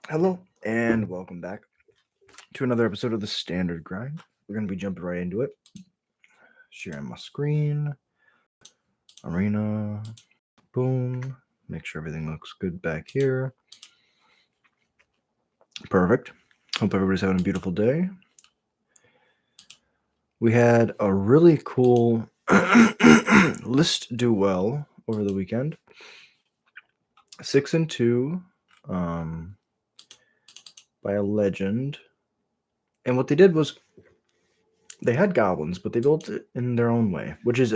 Hello, and welcome back to another episode of the Standard Grind. We're going to be jumping right into it. Sharing my screen, arena, boom. Make sure everything looks good back here. Perfect. Hope everybody's having a beautiful day. We had a really cool list do well over the weekend. 6-2 by a legend. And what they did was they had goblins, but they built it in their own way, which is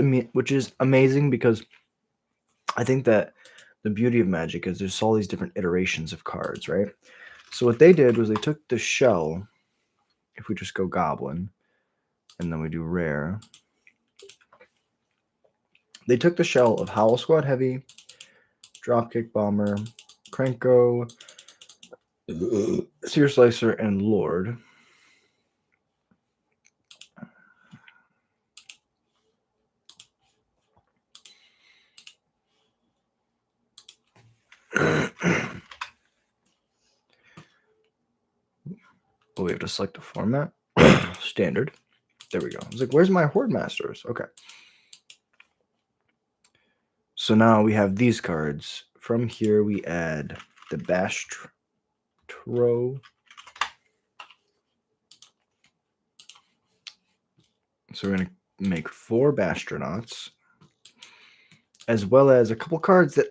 amazing because I think that the beauty of Magic is there's all these different iterations of cards, right? So what they did was they took the shell. If we just go Goblin, and then we do Rare, they took the shell of Howl Squad Heavy, Dropkick Bomber, Krenko, Sear Slicer, and Lord. Oh, we have to select a format. Standard. There we go. I was like, where's my Horde Masters? Okay. So now we have these cards. From here, we add the Bastro. So we're going to make 4 Bastronauts, as well as a couple cards that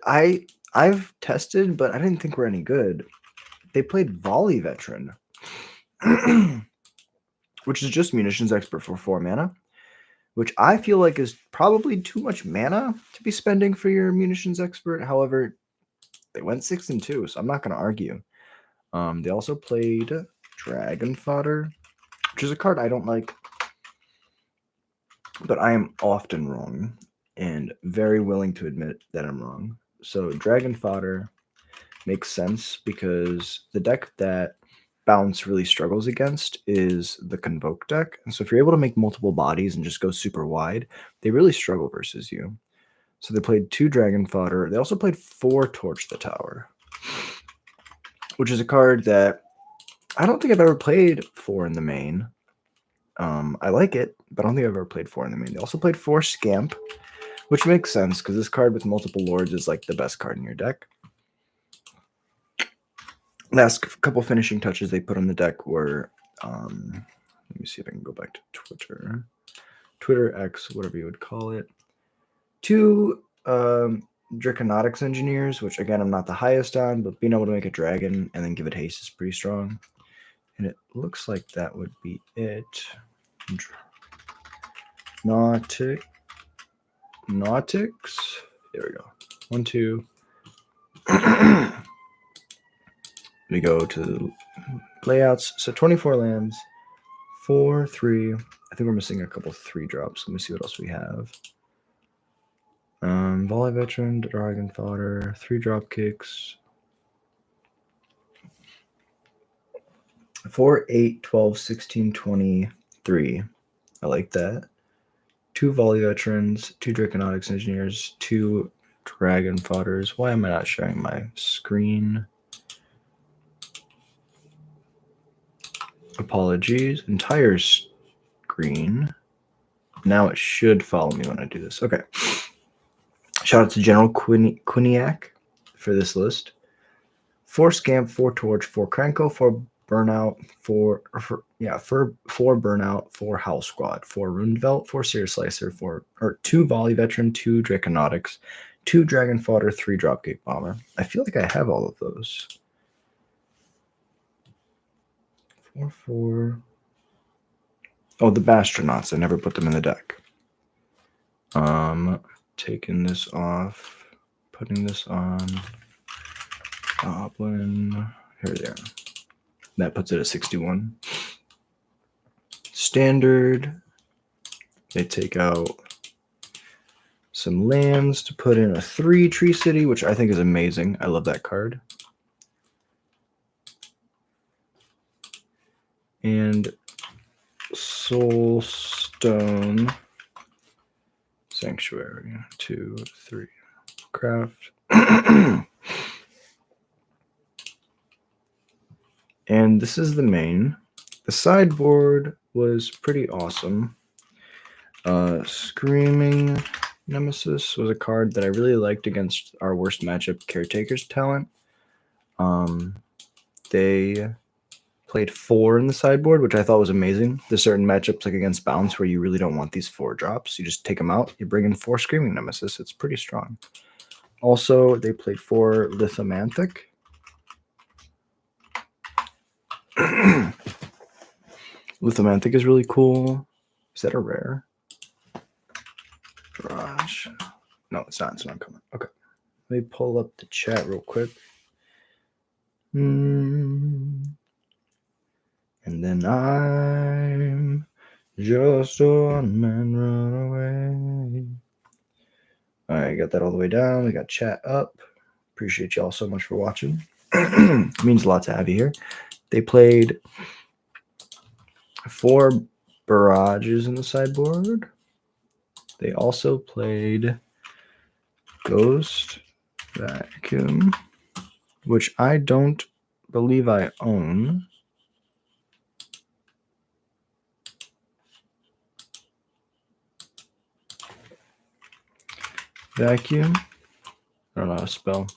I've tested, but I didn't think were any good. They played Volley Veteran, which is just Munitions Expert for 4 mana, which I feel like is probably too much mana to be spending for your Munitions Expert. However, they went 6-2, so I'm not going to argue. They also played Dragon Fodder, which is a card I don't like, but I am often wrong and very willing to admit that I'm wrong. So Dragon Fodder makes sense because the deck that Bounce really struggles against is the Convoke deck. And so if you're able to make multiple bodies and just go super wide, they really struggle versus you. So they played 2 Dragon Fodder. They also played 4 Torch the Tower, which is a card that I don't think I've ever played 4 in the main. I like it, but I don't think I've ever played 4 in the main. They also played 4 Scamp, which makes sense because this card with multiple lords is like the best card in your deck. Last couple finishing touches they put on the deck were, let me see if I can go back to Twitter X, whatever you would call it. 2 Draconotics Engineers, which again I'm not the highest on, but being able to make a dragon and then give it haste is pretty strong. And it looks like that would be it. Nautics. There we go. 1, 2. We go to the layouts. So 24 lands, 4, 3. I think we're missing a couple 3 drops. Let me see what else we have. Volley Veteran, Dragon Fodder, 3 drop kicks. 4, 8, 12, 16, 23. I like that. 2 Volley Veterans, 2 Draconotics Engineers, 2 Dragon Fodders. Why am I not sharing my screen? Apologies. Entire screen. Now it should follow me when I do this. Okay. Shout out to General Quiniac for this list. 4 Scamp, 4 Torch, 4 Krenko, 4 Burnout, 4 Burnout, 4 Howl Squad, 4 Runevelt, 4 Sear Slicer, 2 Volley Veteran, 2 Draconotics, 2 Dragon Fodder, 3 Dropkick Bomber. I feel like I have all of those. 4, 4. Oh, the Bastronauts. I never put them in the deck. Taking this off, putting this on. Goblin. Here they are. That puts it at 61. Standard. They take out some lands to put in a 3 Tree City, which I think is amazing. I love that card. And Soulstone Sanctuary. 2, 3. Craft. And this is the main. The sideboard was pretty awesome. Screaming Nemesis was a card that I really liked against our worst matchup, Caretaker's Talent. They played 4 in the sideboard, which I thought was amazing. There's certain matchups like against Bounce where you really don't want these 4 drops. You just take them out, you bring in 4 Screaming Nemesis. It's pretty strong. Also, they played 4 Lithomantic. Lithomantic is really cool. Is that a rare? Garage. No, it's not. It's not coming. Okay. Let me pull up the chat real quick. And then I'm just a one-man runaway. All right, got that all the way down. We got chat up. Appreciate y'all so much for watching. It means a lot to have you here. They played 4 barrages in the sideboard. They also played Ghost Vacuum, which I don't believe I own. Vacuum. I don't know how to spell.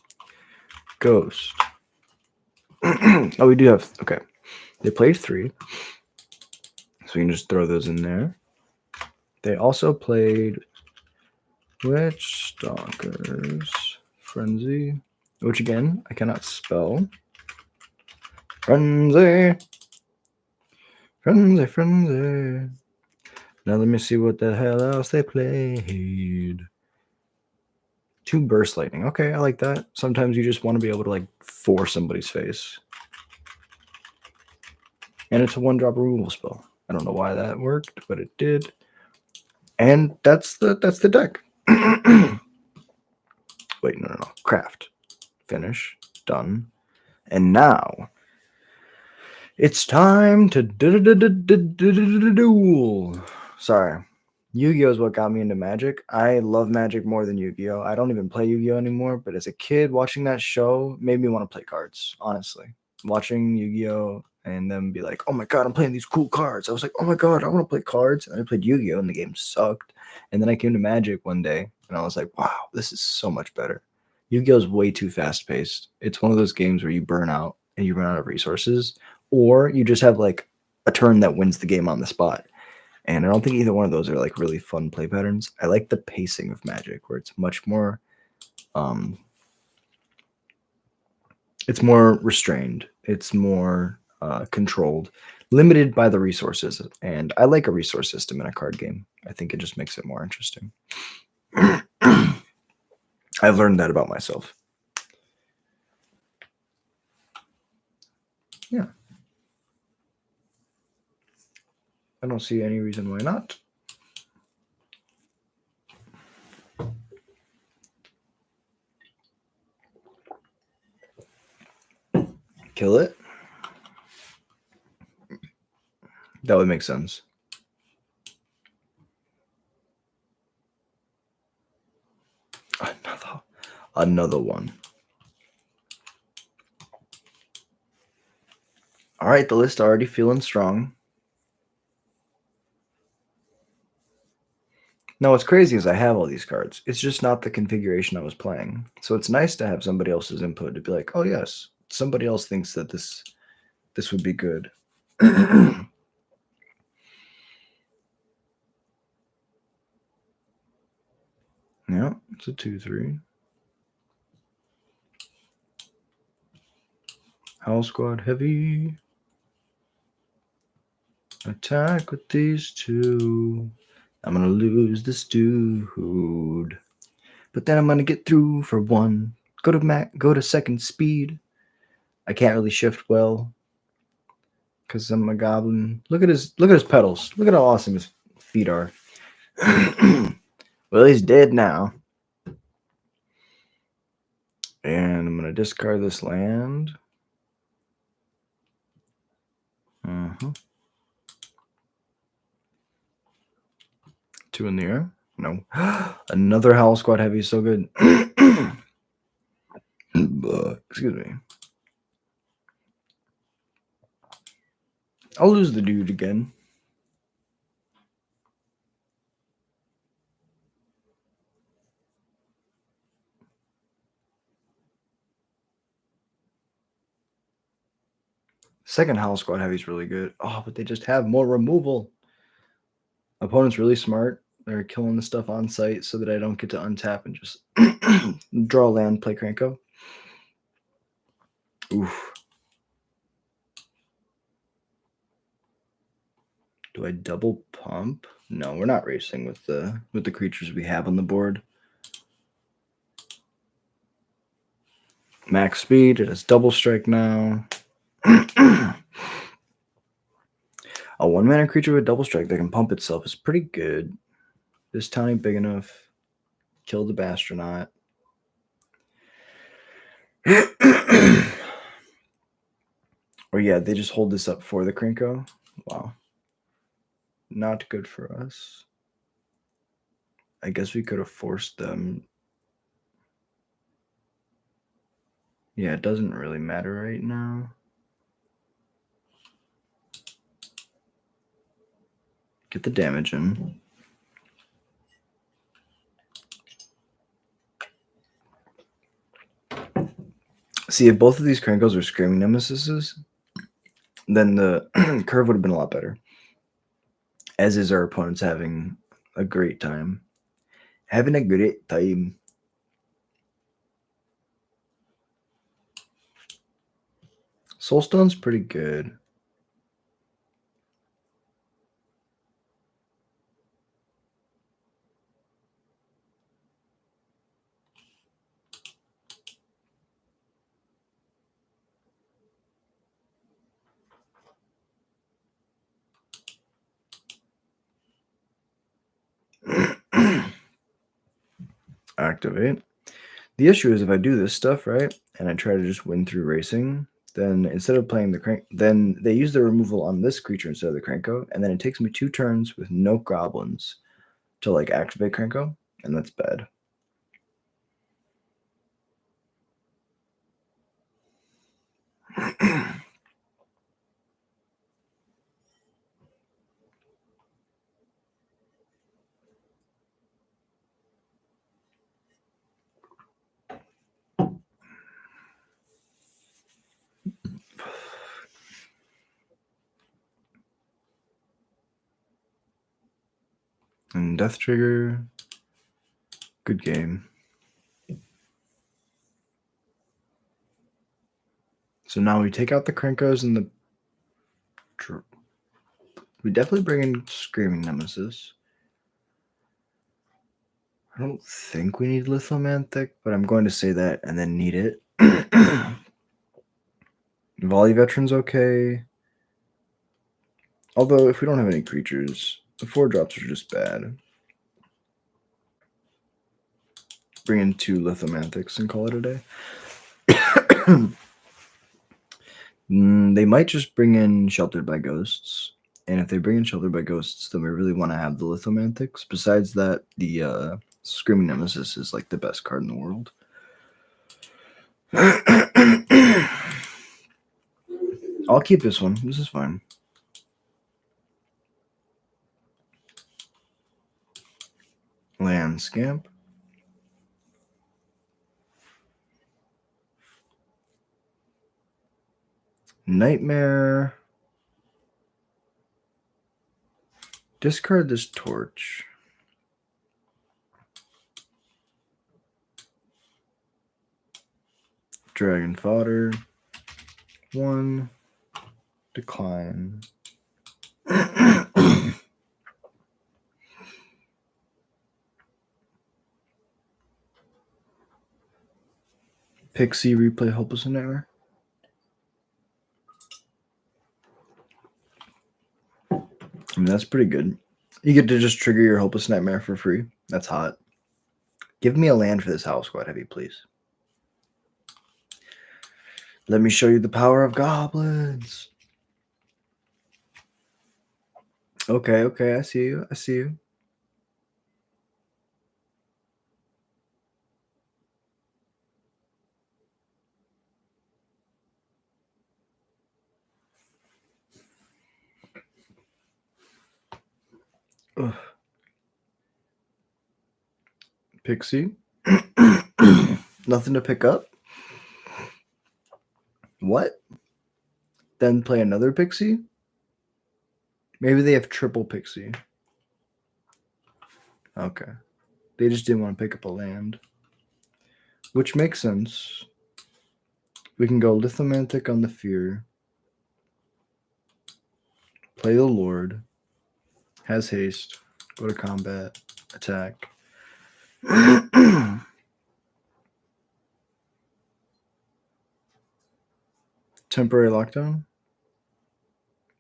Ghost. Oh, we do have. Okay. They played 3. So we can just throw those in there. They also played Witch Stalkers Frenzy, which again, I cannot spell. Frenzy. Frenzy, frenzy. Now let me see what the hell else they played. 2 Burst Lightning. Okay, I like that. Sometimes you just want to be able to like force somebody's face. And it's a 1-drop removal spell. I don't know why that worked, but it did. And that's the deck. Wait, no. Craft. Finish. Done. And now it's time to duel. Sorry. Yu-Gi-Oh is what got me into Magic. I love Magic more than Yu-Gi-Oh. I don't even play Yu-Gi-Oh anymore, but as a kid, watching that show made me want to play cards, honestly. Watching Yu-Gi-Oh and them be like, oh my god, I'm playing these cool cards. I was like, oh my god, I want to play cards. And I played Yu-Gi-Oh and the game sucked. And then I came to Magic one day and I was like, wow, this is so much better. Yu-Gi-Oh is way too fast-paced. It's one of those games where you burn out and you run out of resources, or you just have like a turn that wins the game on the spot. And I don't think either one of those are like really fun play patterns. I like the pacing of Magic, where it's much more, it's more restrained. It's more controlled, limited by the resources. And I like a resource system in a card game. I think it just makes it more interesting. I've learned that about myself. Yeah. I don't see any reason why not. Kill it. That would make sense. Another one. All right, the list already feeling strong. Now, what's crazy is I have all these cards. It's just not the configuration I was playing. So it's nice to have somebody else's input to be like, oh, yes, somebody else thinks that this would be good. Yeah, it's a 2/3. Howl Squad Heavy. Attack with these 2. I'm going to lose this dude. But then I'm going to get through for 1. Go to second speed. I can't really shift well because I'm a goblin. Look at his pedals. Look at how awesome his feet are. Well, he's dead now. And I'm going to discard this land. 2 in the air. No. Another Howl Squad Heavy is so good. Excuse me. I'll lose the dude again. Second Howl Squad Heavy's really good. Oh, but they just have more removal. Opponent's really smart. They're killing the stuff on site so that I don't get to untap and just draw land, play Kranko. Oof. Do I double pump? No, we're not racing with the creatures we have on the board. Max speed, it has double strike now. A 1-mana creature with double strike that can pump itself is pretty good. This town ain't big enough. Kill the Bastronaut. Or yeah, they just hold this up for the Krinko. Wow. Not good for us. I guess we could have forced them. Yeah, it doesn't really matter right now. Get the damage in. See, if both of these Krankos are Screaming Nemesises, then the curve would have been a lot better. As is our opponents having a great time. Having a great time. Soulstone's pretty good. Activate. The issue is if I do this stuff, right, and I try to just win through racing, then instead of playing the crank, then they use the removal on this creature instead of the Kranko, and then it takes me 2 turns with no goblins to like activate Kranko, and that's bad. And Death Trigger, good game. So now we take out the Krankos and the. We definitely bring in Screaming Nemesis. I don't think we need Lithomantic, but I'm going to say that and then need it. Volley Veteran's okay. Although, if we don't have any creatures, the 4-drops are just bad. Bring in 2 Lithomantics and call it a day. They might just bring in Sheltered by Ghosts. And if they bring in Sheltered by Ghosts, then we really want to have the Lithomantics. Besides that, the Screaming Nemesis is like the best card in the world. I'll keep this one. This is fine. Land Scamp. Nightmare. Discard this torch. Dragon Fodder. 1. Decline. Pixie replay Hopeless Nightmare. I mean, that's pretty good. You get to just trigger your Hopeless Nightmare for free. That's hot. Give me a land for this Howl Squad Heavy, please. Let me show you the power of goblins. Okay, okay, I see you. I see you. Ugh. Pixie. Nothing to pick up? What? Then play another Pixie? Maybe they have triple Pixie. Okay. They just didn't want to pick up a land. Which makes sense. We can go Lithomantic on the Fear. Play the Lord. Has haste. Go to combat. Attack. Temporary lockdown?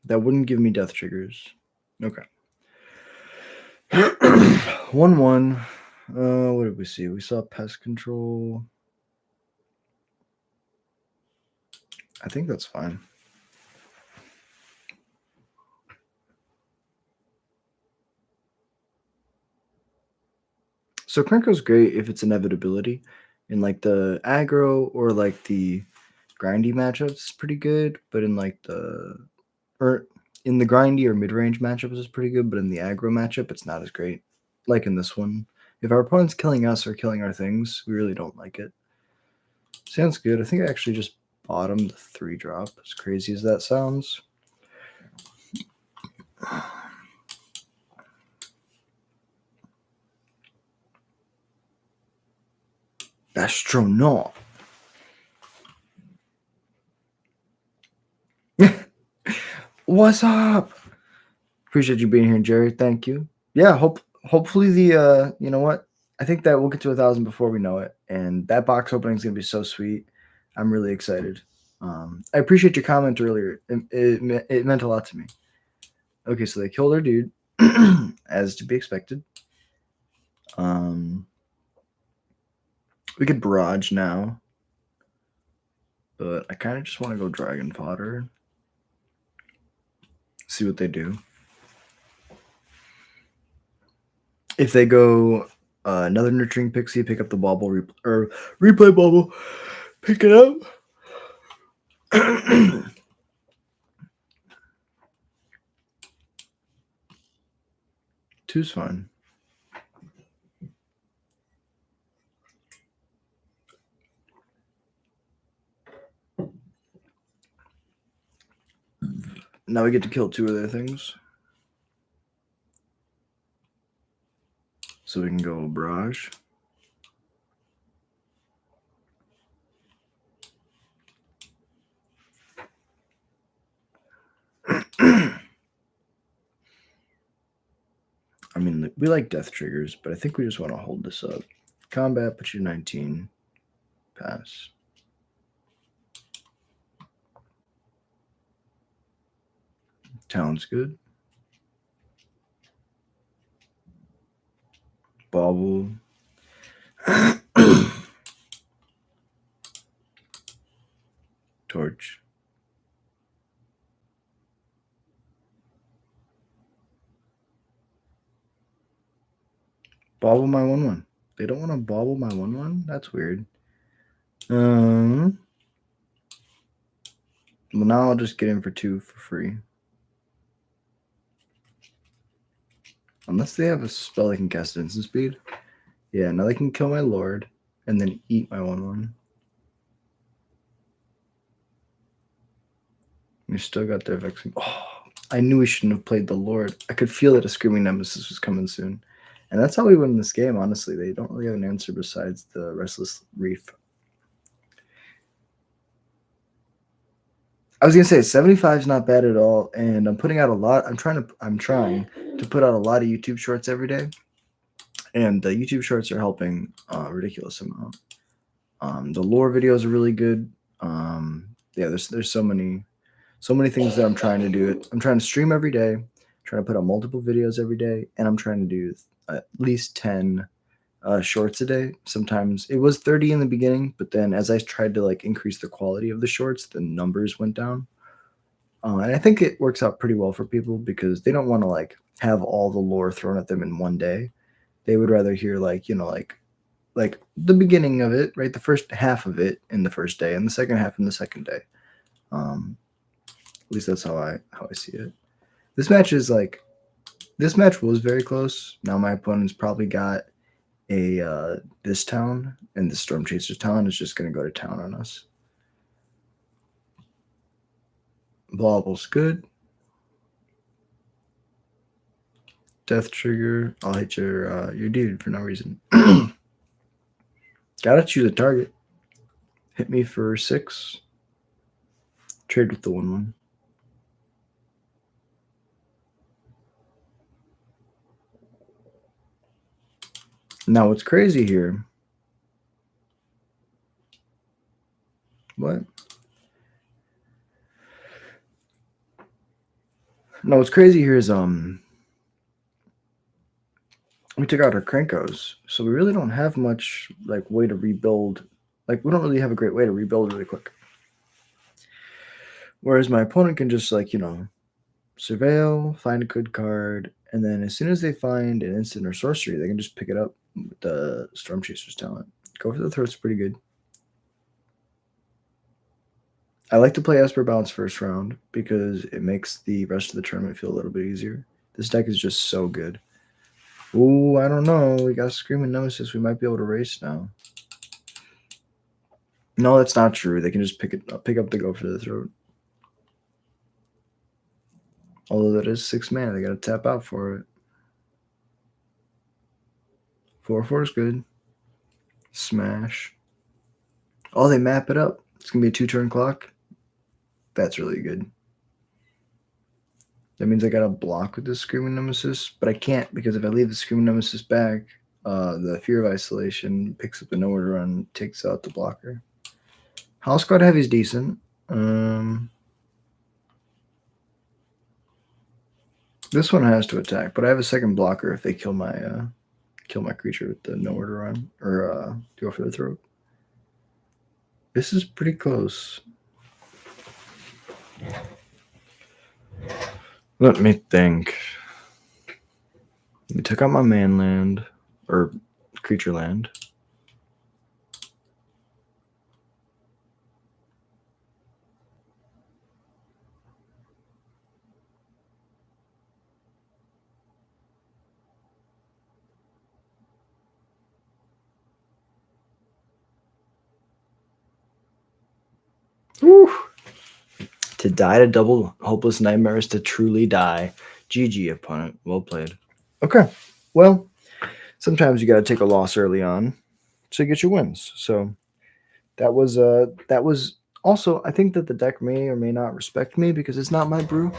That wouldn't give me death triggers. Okay. 1-1. What did we see? We saw pest control. I think that's fine. So Krenko's great if it's inevitability. In like the aggro or like the grindy matchups, it's pretty good. But in like in the grindy or mid-range matchups, it's pretty good. But in the aggro matchup, it's not as great. Like in this one, if our opponent's killing us or killing our things, we really don't like it. Sounds good. I think I actually just bottomed the 3-drop. As crazy as that sounds. Astronaut. What's up? Appreciate you being here, Jerry. Thank you. Yeah, hopefully the you know what? I think that we'll get to 1,000 before we know it, and that box opening is gonna be so sweet. I'm really excited. I appreciate your comment earlier. It meant a lot to me. Okay, so they killed our dude, as to be expected. We could barrage now, but I kind of just want to go dragon fodder. See what they do. If they go another nurturing pixie, pick up the bauble, replay bauble, pick it up. 2's fine. Now we get to kill 2 of their things. So we can go barrage. I mean, we like death triggers, but I think we just want to hold this up. Combat, put you 19. Pass. Sounds good. Bauble. Torch. Bauble my 1-1. They don't want to bauble my 1-1? That's weird. Well, now I'll just get in for 2 for free. Unless they have a spell that can cast instant speed. Yeah, now they can kill my lord and then eat my 1-1. We still got their vexing. Oh, I knew we shouldn't have played the lord. I could feel that a screaming nemesis was coming soon. And that's how we win this game, honestly. They don't really have an answer besides the Restless Reef. I was gonna say 75 is not bad at all, and I'm putting out a lot. I'm trying to put out a lot of YouTube shorts every day, and the YouTube shorts are helping a ridiculous amount. The lore videos are really good. Yeah, there's so many things that I'm trying to do. I'm trying to stream every day, trying to put out multiple videos every day, and I'm trying to do at least 10 shorts a day. Sometimes it was 30 in the beginning, but then as I tried to like increase the quality of the shorts, the numbers went down. And I think it works out pretty well for people because they don't want to like have all the lore thrown at them in one day. They would rather hear like, you know, like the beginning of it, right? The first half of it in the first day and the second half in the second day. At least that's how I see it. This match is like This match was very close. Now my opponent's probably got a this town, and the Storm Chaser's town is just going to go to town on us. Blauble's good. Death trigger. I'll hit your dude for no reason. Gotta choose a target. Hit me for 6. Trade with the 1/1. Now what's crazy here? What? No, what's crazy here is we took out our Krankos, so we really don't have much like way to rebuild. Like we don't really have a great way to rebuild really quick. Whereas my opponent can just like, surveil, find a good card, and then as soon as they find an instant or sorcery, they can just pick it up with the Storm Chaser's talent. Go for the Throat's pretty good. I like to play Esper Bounce first round because it makes the rest of the tournament feel a little bit easier. This deck is just so good. Ooh, I don't know. We got Screaming Nemesis. We might be able to race now. No, that's not true. They can just pick up the Go for the Throat. Although that is 6 mana, they gotta tap out for it. 4/4 is good. Smash. Oh, they map it up. It's gonna be a 2-turn clock. That's really good. That means I gotta block with the Screaming Nemesis, but I can't because if I leave the Screaming Nemesis back, the Fear of Isolation picks up the Nowhere to Run, takes out the blocker. House Guard Heavy is decent. This one has to attack, but I have a second blocker if they kill my creature with the Nowhere to Run or Go for the Throat. This is pretty close. Let me think. We took out my man land or creature land. Woo. To die to double hopeless nightmares to truly die. GG, opponent. Well played. Okay. Well, sometimes you got to take a loss early on to get your wins. So that was also, I think that the deck may or may not respect me because it's not my brew.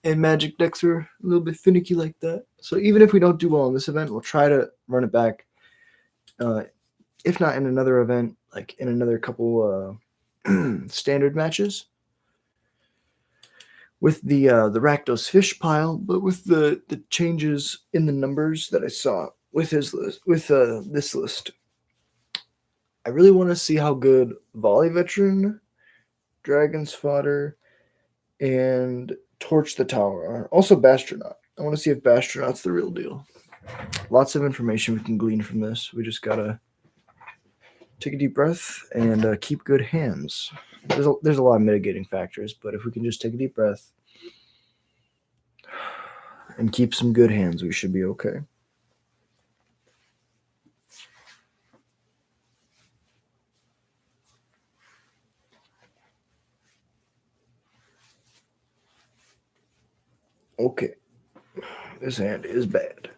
And Magic decks are a little bit finicky like that. So even if we don't do well in this event, we'll try to run it back. If not in another event, like in another couple standard matches with the Rakdos fish pile, but with the changes in the numbers that I saw with his list, with this list. I really want to see how good Volley Veteran, Dragon's Fodder, and Torch the Tower are. Also Bastronaut. I want to see if Bastronaut's the real deal. Lots of information we can glean from this. We just gotta take a deep breath and keep good hands. There's a lot of mitigating factors, but if we can just take a deep breath and keep some good hands, we should be okay. Okay. This hand is bad.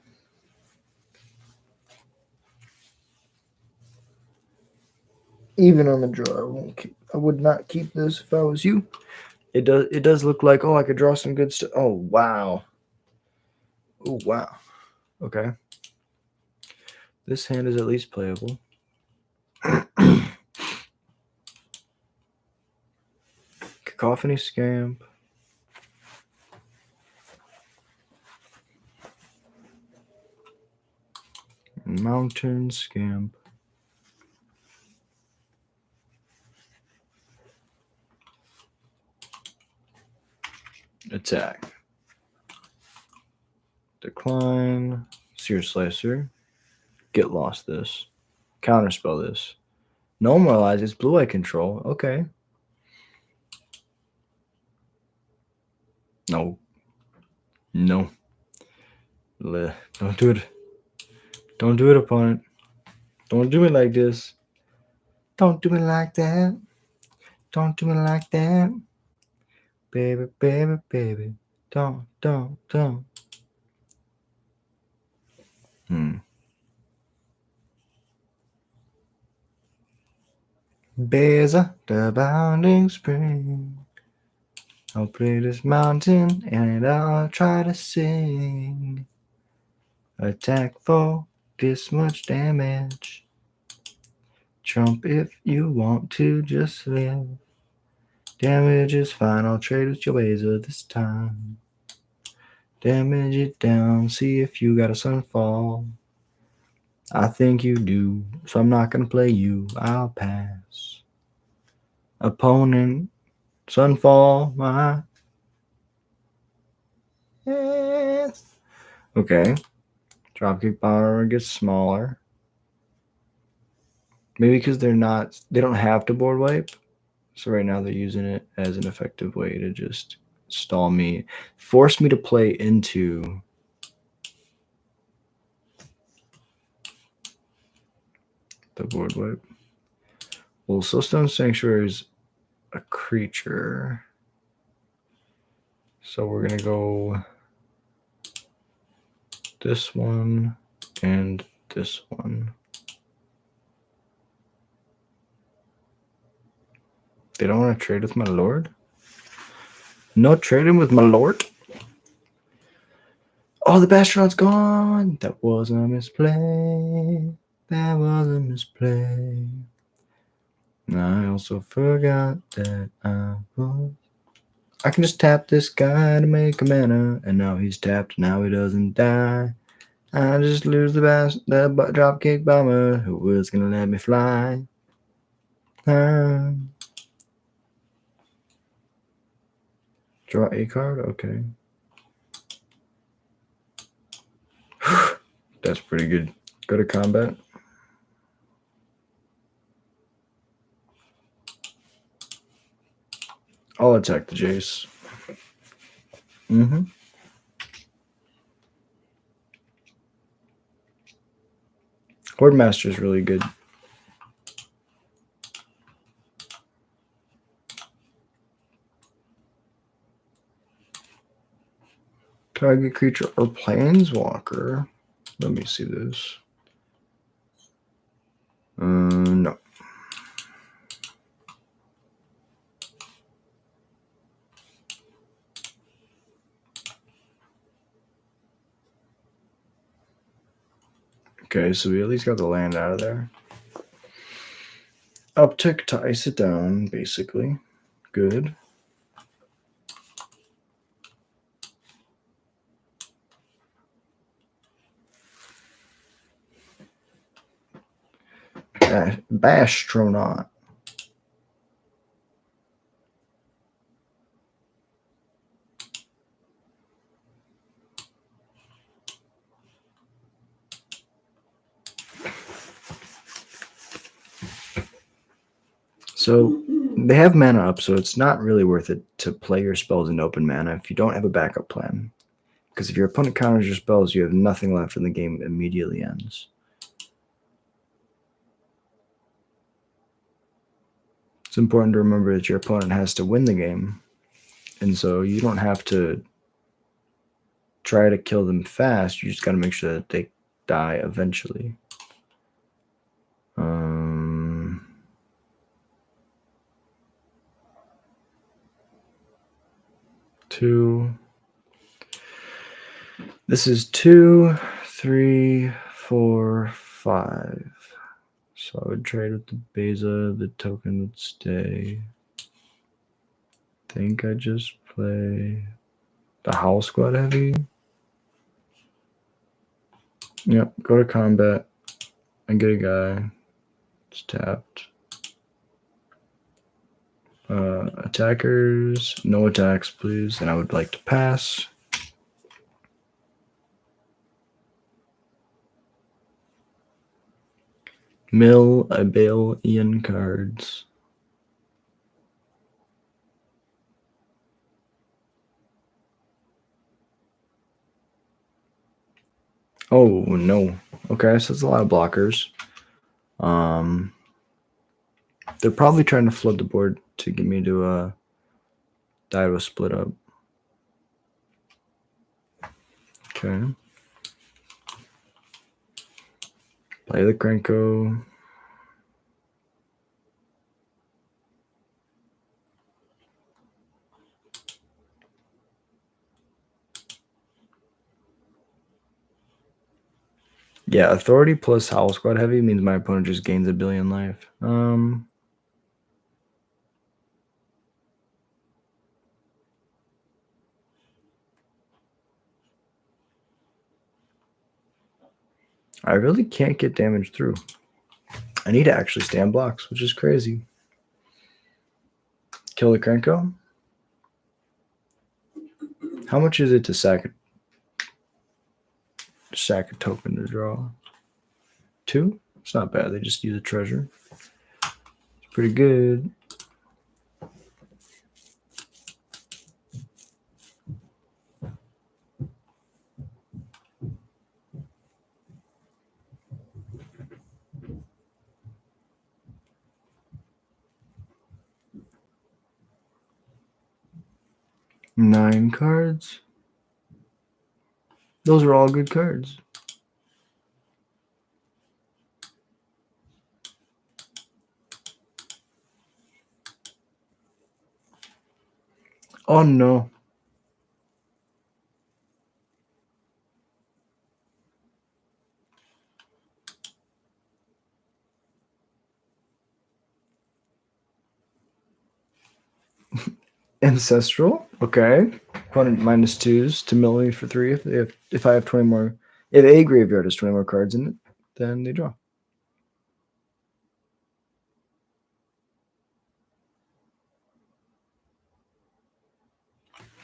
Even on the draw, I would not keep this if I was you. It does look like, I could draw some good stuff. Oh wow. Oh wow. Okay. This hand is at least playable. Cacophony Scamp. Mountain Scamp. Attack. Decline. Sear Slicer. Get Lost this. Counterspell this. Normalize its blue eye control. Okay. No. No. Don't do it. Don't do it, opponent. Don't do it like this. Don't do it like that. Don't do it like that. Baby, baby, baby. Don't. Beza, the bounding spring. I'll play this mountain and I'll try to sing. Attack for this much damage. Jump if you want to, just live. Damage is fine, I'll trade with your Beza this time. Damage it down, see if you got a sunfall. I think you do, so I'm not gonna play you, I'll pass. Opponent, sunfall, my ass. Okay, dropkick power gets smaller. Maybe because they don't have to board wipe. So right now they're using it as an effective way to just stall me, force me to play into the board wipe. Well, Soulstone Sanctuary is a creature. So we're going to go this one and this one. They don't want to trade with my lord? No trading with my lord? Oh, the Bastion's gone. That was a misplay. That was a misplay. I also forgot that I can just tap this guy to make a mana, and now he's tapped. Now he doesn't die. I just lose the dropkick bomber who was gonna let me fly. Draw a card. Okay, that's pretty good. Go to combat. I'll attack the Jace. Horde Master is really good. Target creature or planeswalker. Let me see this. No. Okay, so we at least got the land out of there. Uptick to ice it down, basically. Good. Bastronaut. So they have mana up, so it's not really worth it to play your spells in open mana if you don't have a backup plan. Because if your opponent counters your spells, you have nothing left and the game immediately ends. It's important to remember that your opponent has to win the game. And so you don't have to try to kill them fast. You just got to make sure that they die eventually. 2. This is 2, 3, 4, 5. So I would trade with the Beza. The token would stay. Think I just play the Howl Squad Heavy. Yep, go to combat and get a guy. It's tapped. Attackers, no attacks, please. And I would like to pass. Mill a billion cards. Oh no. Okay, so it's a lot of blockers. They're probably trying to flood the board to get me to die to a split up. Okay. Play the Krenko. Yeah, authority plus Howl Squad heavy means my opponent just gains 1 billion life. I really can't get damage through. I need to actually stand blocks, which is crazy. Kill the Krenko. How much is it to sack a token to draw? 2? It's not bad. They just use a treasure. It's pretty good. Nine cards. Those are all good cards. Oh no. Ancestral. Okay. Opponent -2s to mill me for 3 if I have 20 more. If a graveyard has 20 more cards in it, then they draw.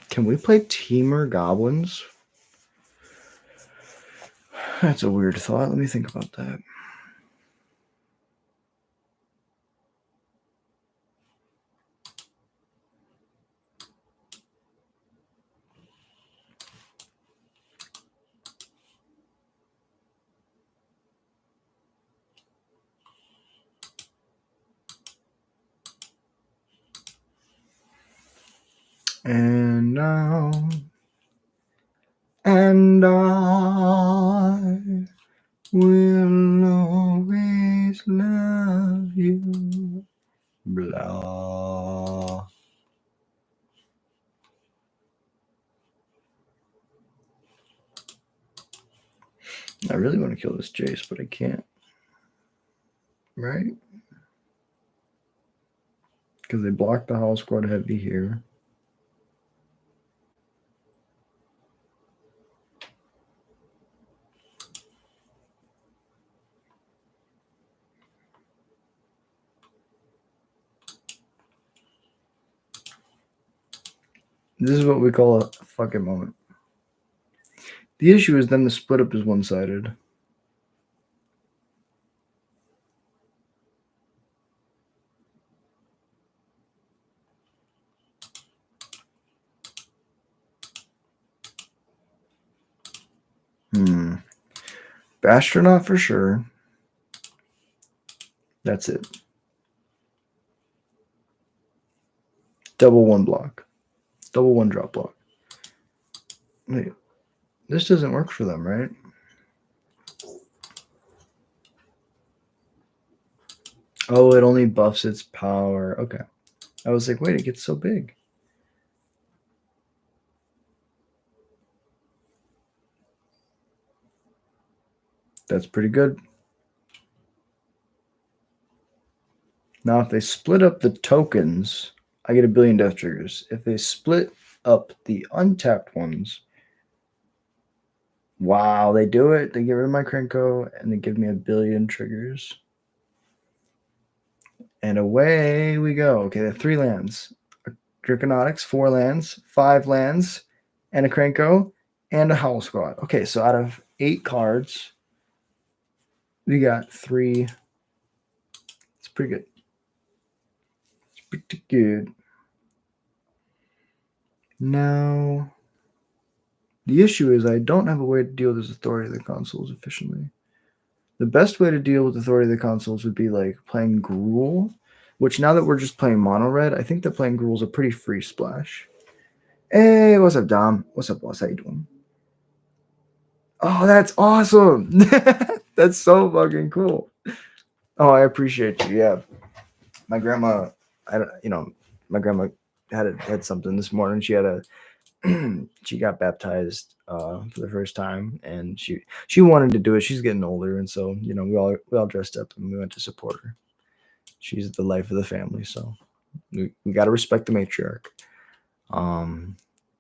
Can we play Teamer Goblins? That's a weird thought. Let me think about that. And now, and I will always love you. Blah. I really want to kill this Jace, but I can't. Right? Because they blocked the Howl Squad heavy here. This is what we call a fucking moment. The issue is then the split up is one-sided. Astronaut for sure. That's it. Double one block. Double one drop block. Wait, this doesn't work for them, right? Oh, it only buffs its power. Okay. I was like, wait, it gets so big. That's pretty good. Now, if they split up the tokens, I get 1 billion death triggers. If they split up the untapped ones, wow, they do it. They get rid of my Krenko and they give me 1 billion triggers. And away we go. Okay, they have 3 lands. Draconautics, 4 lands, 5 lands, and a Krenko, and a Howl Squad. Okay, so out of 8 cards, we got 3. It's pretty good. It's pretty good. Now, The issue is I don't have a way to deal with this authority of the consoles efficiently. The best way to deal with authority of the consoles would be like playing Gruul, which now that we're just playing mono red, I think that playing Gruul is a pretty free splash. Hey, what's up, Dom? What's up, boss? How you doing? Oh, that's awesome! That's so fucking cool. Oh, I appreciate you. Yeah, my grandma, my grandma had something this morning. She had a she got baptized for the first time, and she wanted to do it. She's getting older, and so we all dressed up and we went to support her. She's the life of the family, so we got to respect the matriarch.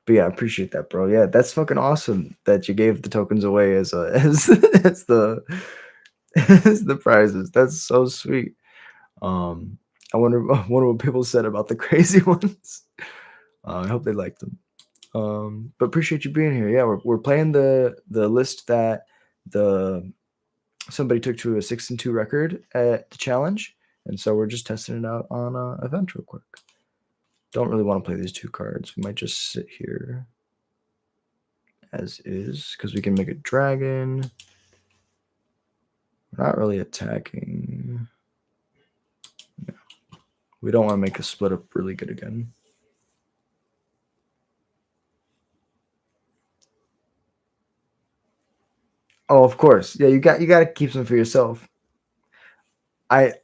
But yeah, I appreciate that, bro. Yeah, that's fucking awesome that you gave the tokens away as as the as the prizes. That's so sweet. I wonder what people said about the crazy ones. I hope they liked them. But appreciate you being here. Yeah, we're playing the list that somebody took to a 6-2 record at the challenge, and so we're just testing it out on event real quick. Don't really want to play these two cards. We might just sit here as is because we can make a dragon. We're not really attacking. No. We don't want to make a split up really good again. Oh, of course. Yeah, you got to keep some for yourself.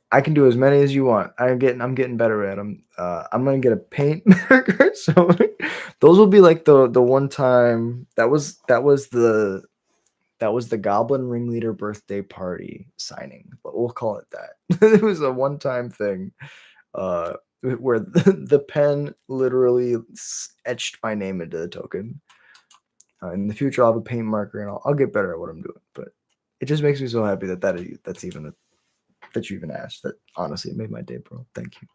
I can do as many as you want. I'm getting better at them. I'm gonna get a paint marker. So those will be like the one time that was the Goblin ringleader birthday party signing. But we'll call it that. It was a one time thing. Where the pen literally etched my name into the token. In the future, I'll have a paint marker and I'll get better at what I'm doing. But it just makes me so happy that you even asked. That honestly, it made my day, bro. Thank you.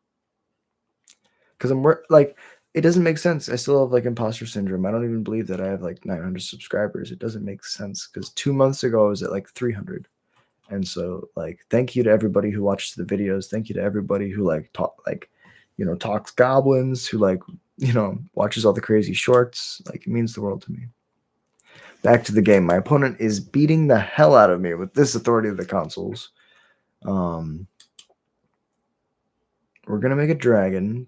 Because like, it doesn't make sense. I still have like imposter syndrome. I don't even believe that I have like 900 subscribers. It doesn't make sense because 2 months ago I was at like 300. And so like, thank you to everybody who watches the videos. Thank you to everybody who talks goblins, who watches all the crazy shorts. Like, it means the world to me. Back to the game. My opponent is beating the hell out of me with this authority of the consoles. We're gonna make a dragon.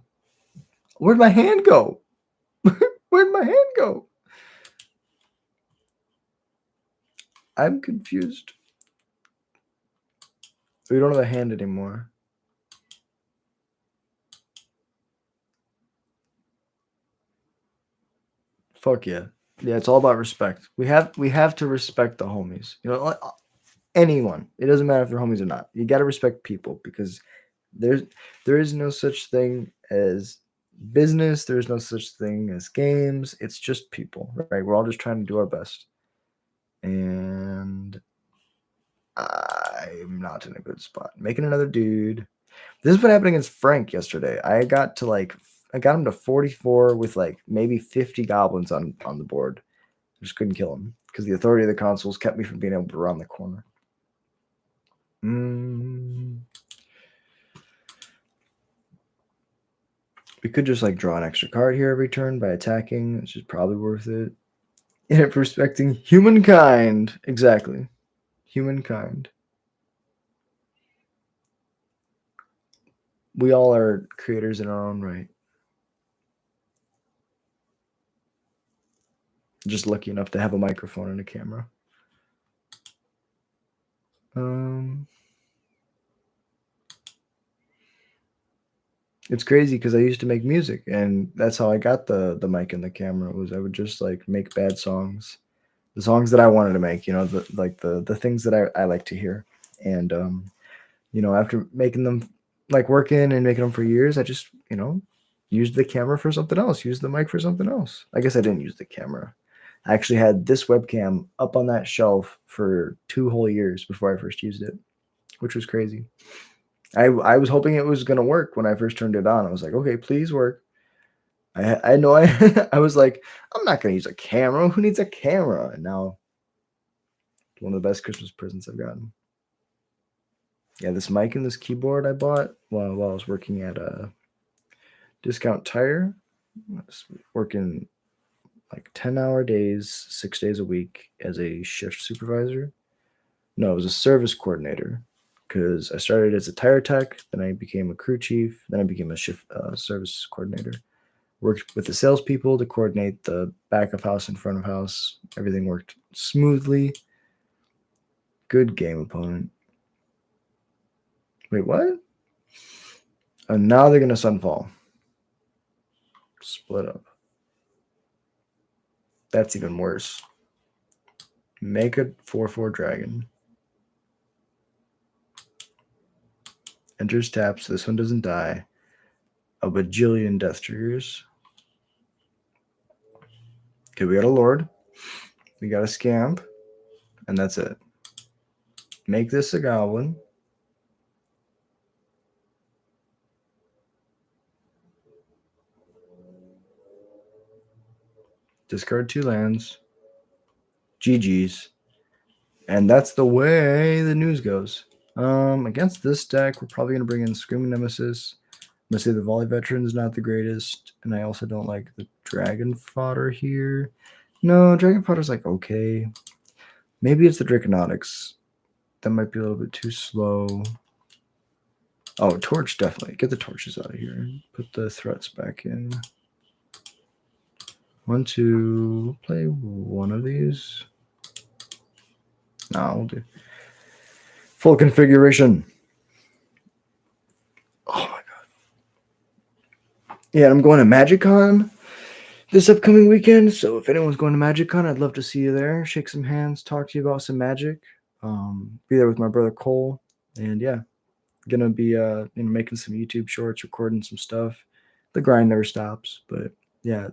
Where'd my hand go? Where'd my hand go? I'm confused. We don't have a hand anymore. Fuck yeah. Yeah, it's all about respect. We have to respect the homies. Anyone. It doesn't matter if they're homies or not. You got to respect people because there is no such thing as business. There's no such thing as games. It's just people, right? We're all just trying to do our best. And I'm not in a good spot. Making another dude. This is what happened against Frank yesterday. I got him to 44 with like maybe 50 goblins on the board. I just couldn't kill him because the authority of the consoles kept me from being able to round the corner. We could just like draw an extra card here every turn by attacking, which is probably worth it. And respecting humankind. Exactly. Humankind. We all are creators in our own right. Just lucky enough to have a microphone and a camera. It's crazy because I used to make music, and that's how I got the mic and the camera. Was I would just like make bad songs, the songs that I wanted to make. The things that I like to hear, and after making them, like working and making them for years, I just used the camera for something else, used the mic for something else. I guess I didn't use the camera. I actually had this webcam up on that shelf for 2 whole years before I first used it, which was crazy. I was hoping it was going to work when I first turned it on. I was like, okay, please work. I know I was like, I'm not going to use a camera. Who needs a camera? And now it's one of the best Christmas presents I've gotten. Yeah, this mic and this keyboard I bought while I was working at a Discount Tire. I was working like 10-hour days, 6 days a week as a shift supervisor. No, it was a service coordinator because I started as a tire tech, then I became a crew chief, then I became a shift service coordinator. Worked with the salespeople to coordinate the back of house and front of house. Everything worked smoothly. Good game, opponent. Wait, what? And now they're going to Sunfall. Split up. That's even worse. Make a 4/4 dragon. Enters tap, so this one doesn't die. A bajillion death triggers. Okay, we got a lord. We got a scamp. And that's it. Make this a goblin. Discard 2 lands. GG's. And that's the way the news goes. Against this deck, we're probably going to bring in Screaming Nemesis. I'm going to say the Volley Veteran's not the greatest. And I also don't like the Dragon Fodder here. No, Dragon Fodder's like okay. Maybe it's the Draconautics. That might be a little bit too slow. Oh, Torch, definitely. Get the torches out of here. Put the threats back in. 1, 2. Play one of these. No, we'll do full configuration. Oh my god. Yeah, I'm going to MagicCon this upcoming weekend. So if anyone's going to MagicCon, I'd love to see you there. Shake some hands, talk to you about some magic. Be there with my brother Cole. And yeah, gonna be making some YouTube shorts, recording some stuff. The grind never stops. But yeah,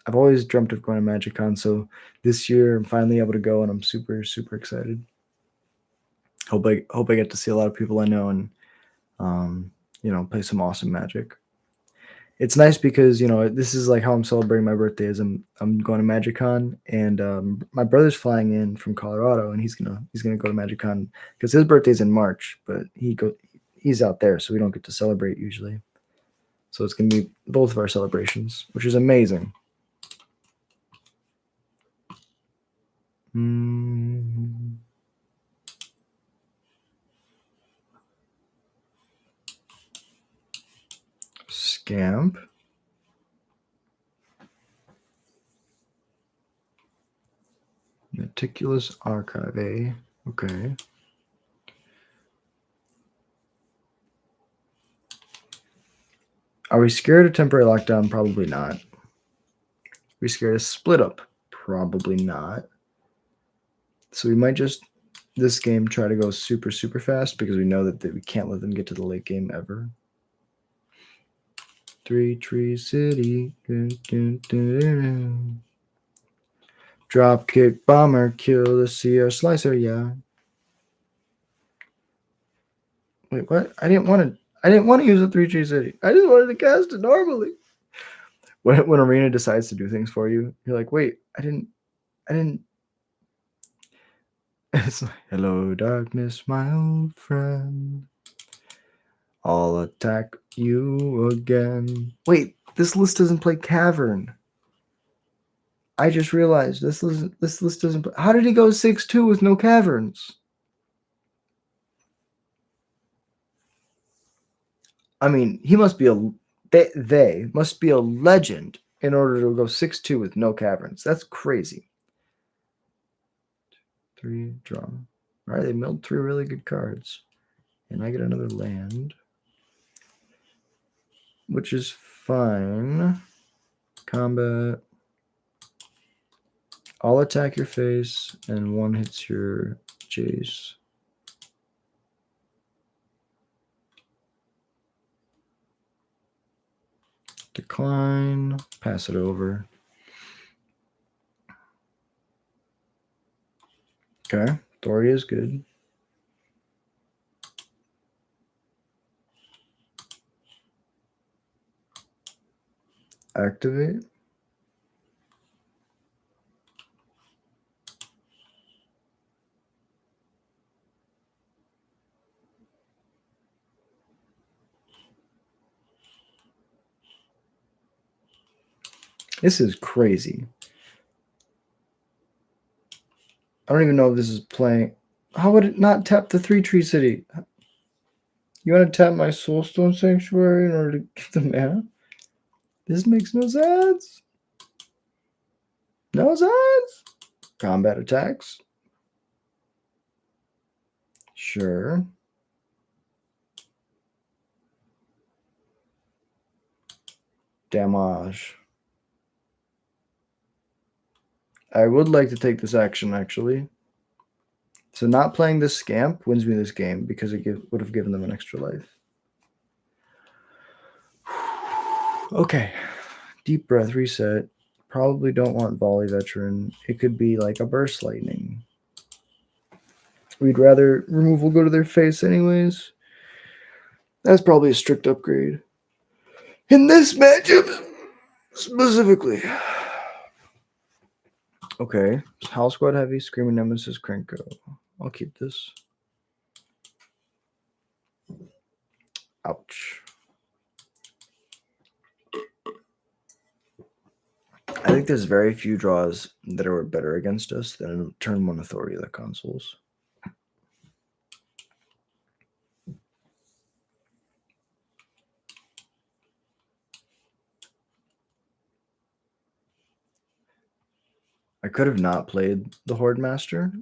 I've always dreamt of going to MagicCon. So this year I'm finally able to go, and I'm super, super excited. Hope I get to see a lot of people I know and play some awesome Magic. It's nice because this is like how I'm celebrating my birthday. Is I'm going to MagicCon, and my brother's flying in from Colorado, and he's gonna go to MagicCon because his birthday's in March, but he's out there, so we don't get to celebrate usually. So it's gonna be both of our celebrations, which is amazing. Scamp. Meticulous Archive. Okay. Are we scared of temporary lockdown? Probably not. Are we scared of split up? Probably not. So we might just this game try to go super, super fast because we know that we can't let them get to the late game ever. 3 Tree City. Drop kick bomber, kill the Seer Slicer, yeah. Wait, what? I didn't want to use a 3 Tree City. I just wanted to cast it normally. When Arena decides to do things for you, you're like, wait, I didn't. It's like, hello, darkness, my old friend. I'll attack you again. Wait, this list doesn't play Cavern. I just realized this list doesn't play. How did he go 6/2 with no Caverns? I mean, he must be they must be a legend in order to go 6/2 with no Caverns. That's crazy. 3 draw. All right, they milled 3 really good cards. And I get another land, which is fine. Combat. I'll attack your face, and 1 hits your Jace. Decline. Pass it over. Okay. Authority is good. Activate. This is crazy. I don't even know if this is playing. How would it not tap the 3-tree city? You want to tap my Soulstone Sanctuary in order to get the mana? This makes no sense. No sense. Combat attacks. Sure. Damage. I would like to take this action, actually. So not playing this Scamp wins me this game because it would have given them an extra life. Okay. Deep breath, reset. Probably don't want Volley Veteran. It could be like a Burst Lightning. We'd rather removal go to their face anyways. That's probably a strict upgrade. In this matchup, specifically. Okay. Howl Squad Heavy, Screaming Nemesis, Krenko. I'll keep this. Ouch. I think there's very few draws that are better against us than turn 1 Authority of the Consoles. I could have not played the Horde Master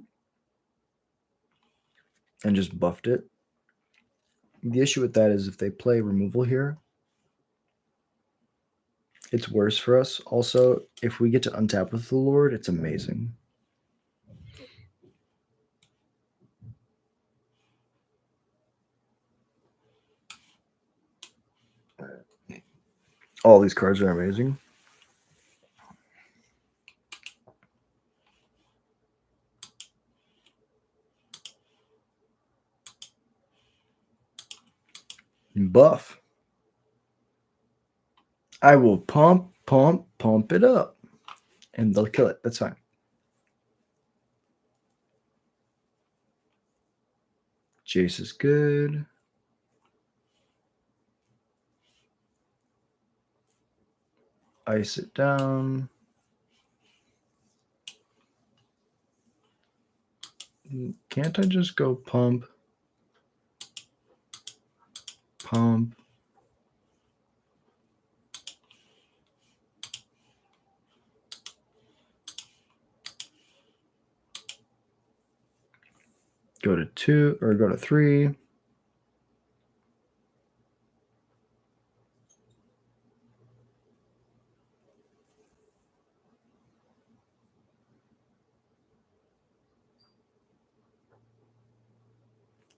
and just buffed it. The issue with that is if they play removal here, it's worse for us. Also, if we get to untap with the Lord, it's amazing. All these cards are amazing. Buff. I will pump it up. And they'll kill it. That's fine. Jace is good. Ice it down. Can't I just go pump? Pump. Go to 2 or go to 3.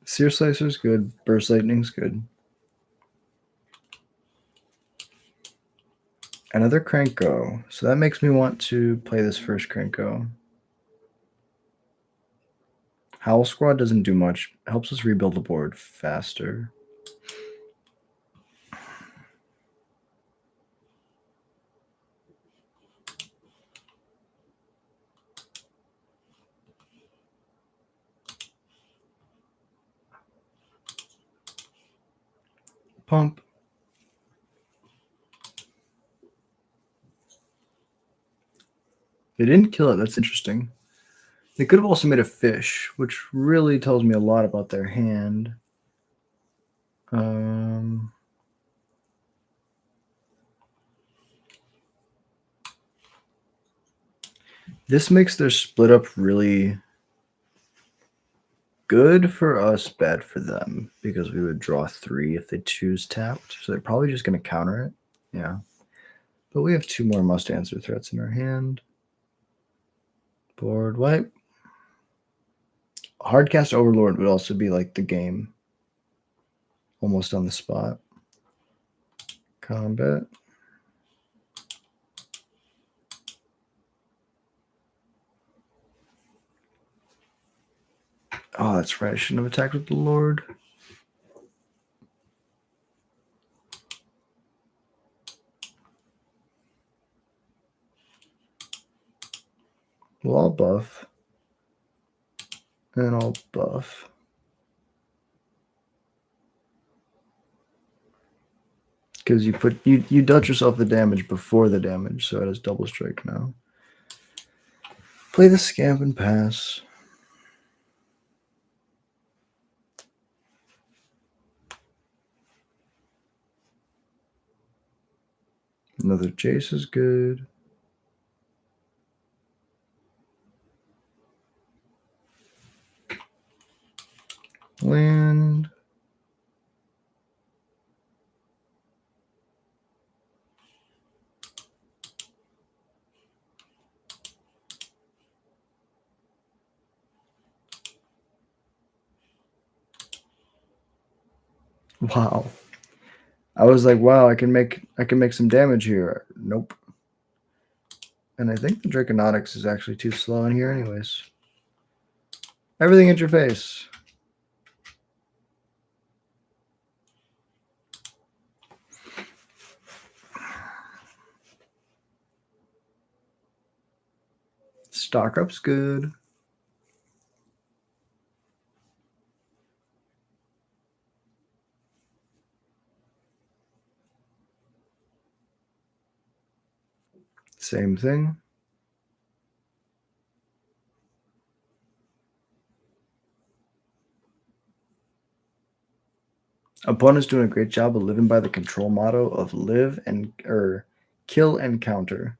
Sear Slicer's good. Burst Lightning's good. Another Krenko. So that makes me want to play this first Krenko. Howl Squad doesn't do much. It helps us rebuild the board faster. Pump. They didn't kill it. That's interesting. They could have also made a fish, which really tells me a lot about their hand. This makes their split up really good for us, bad for them, because we would draw 3 if they choose tapped. So they're probably just going to counter it. Yeah. But we have 2 more must-answer threats in our hand. Board wipe. Hardcast Overlord would also be like the game. Almost on the spot. Combat. Oh, that's right. I shouldn't have attacked with the Lord. Well, I'll buff. And I'll buff. Because you dealt yourself the damage before the damage, so it has double strike now. Play the Scamp and pass. Another Jace is good. Land. Wow. I was like, wow, I can make some damage here. Nope. And I think the Draconautics is actually too slow in here anyways. Everything at your face. Stock up's good. Same thing. Opponent's doing a great job of living by the control motto of live and kill and counter.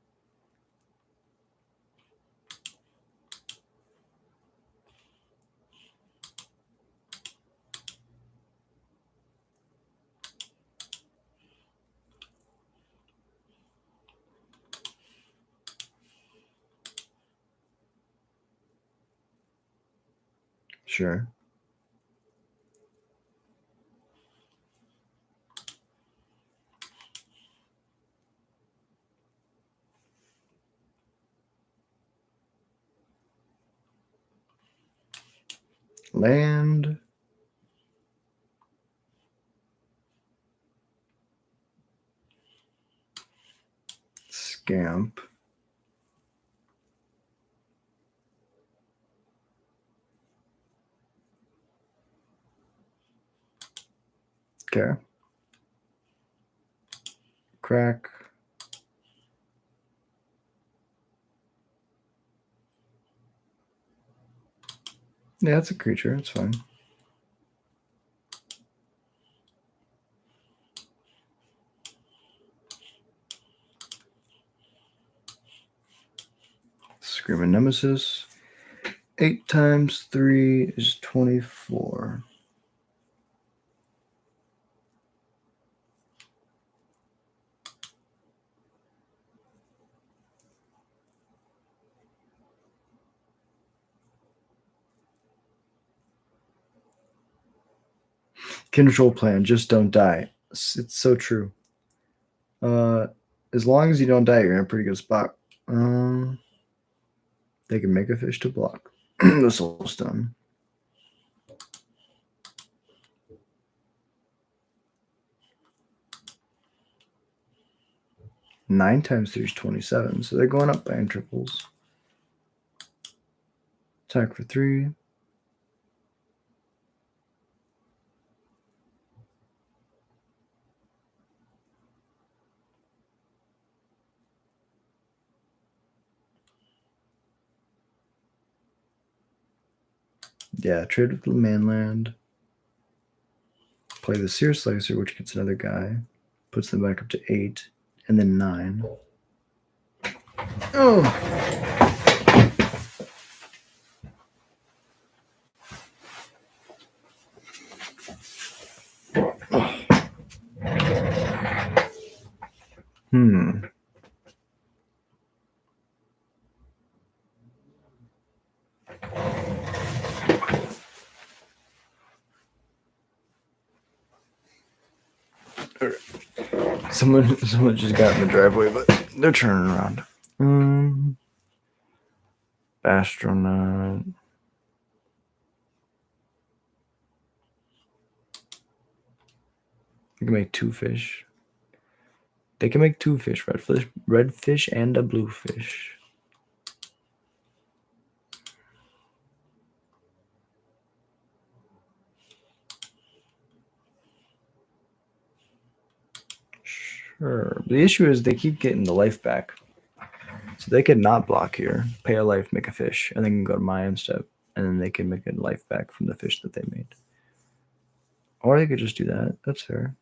Sure. Land. Scamp. Okay. Crack. Yeah, it's a creature. It's fine. Screaming Nemesis. 8 times 3 is 24. Control plan, just don't die. It's so true. As long as you don't die, you're in a pretty good spot. They can make a fish to block. The soul stone. Nine times 3 is 27, so they're going up by intervals. Attack for 3. Yeah, trade with the manland. Play the Seer Slicer, which gets another guy. Puts them back up to 8. And then 9. Oh! Someone just got in the driveway, but they're turning around. Astronaut. You can make 2 fish. They can make 2 fish, red fish and a blue fish. Sure. The issue is they keep getting the life back. So they could not block here, pay a life, make a fish, and then go to my step, and then they can make a life back from the fish that they made. Or they could just do that. That's fair.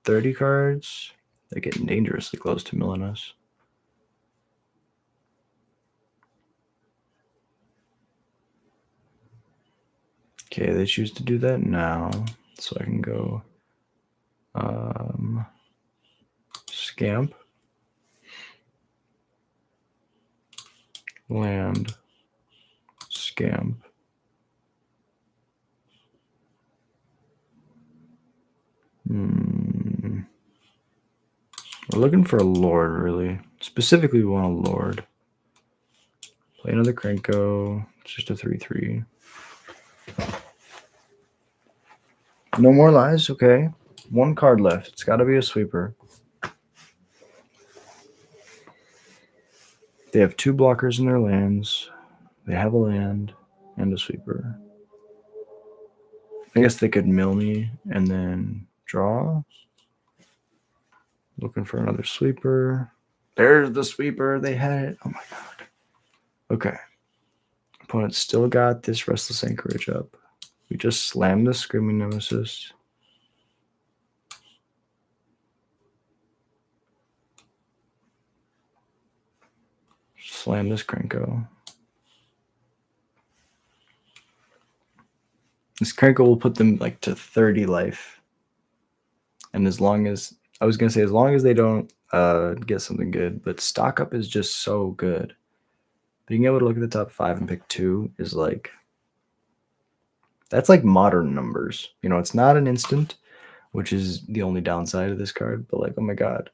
30 cards. They're getting dangerously close to milling us. Okay, they choose to do that now. So I can go scamp, land, scamp. We're looking for a lord, really. Specifically, we want a lord. Play another Krenko. It's just a 3/3. No more lies, okay. One card left. It's got to be a sweeper. They have 2 blockers in their lands. They have a land and a sweeper. I guess they could mill me and then draw. Looking for another sweeper. There's the sweeper. They had it. Oh my god. Okay. Opponent still got this Restless Anchorage up. We just slammed the Screaming Nemesis. Slam this Krenko. This Krenko will put them like to 30 life. And as long as they don't get something good, but stock up is just so good. Being able to look at the top 5 and pick 2 is like, that's like modern numbers. You know, it's not an instant, which is the only downside of this card, but like, oh my god.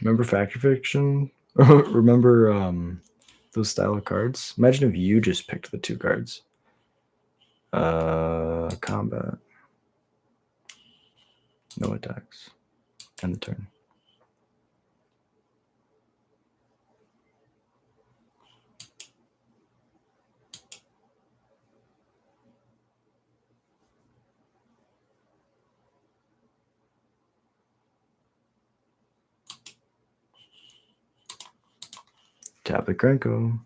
Remember Factory Fiction? Remember those style of cards? Imagine if you just picked the 2 cards. Combat. No attacks. End the turn. Tap the Krenko.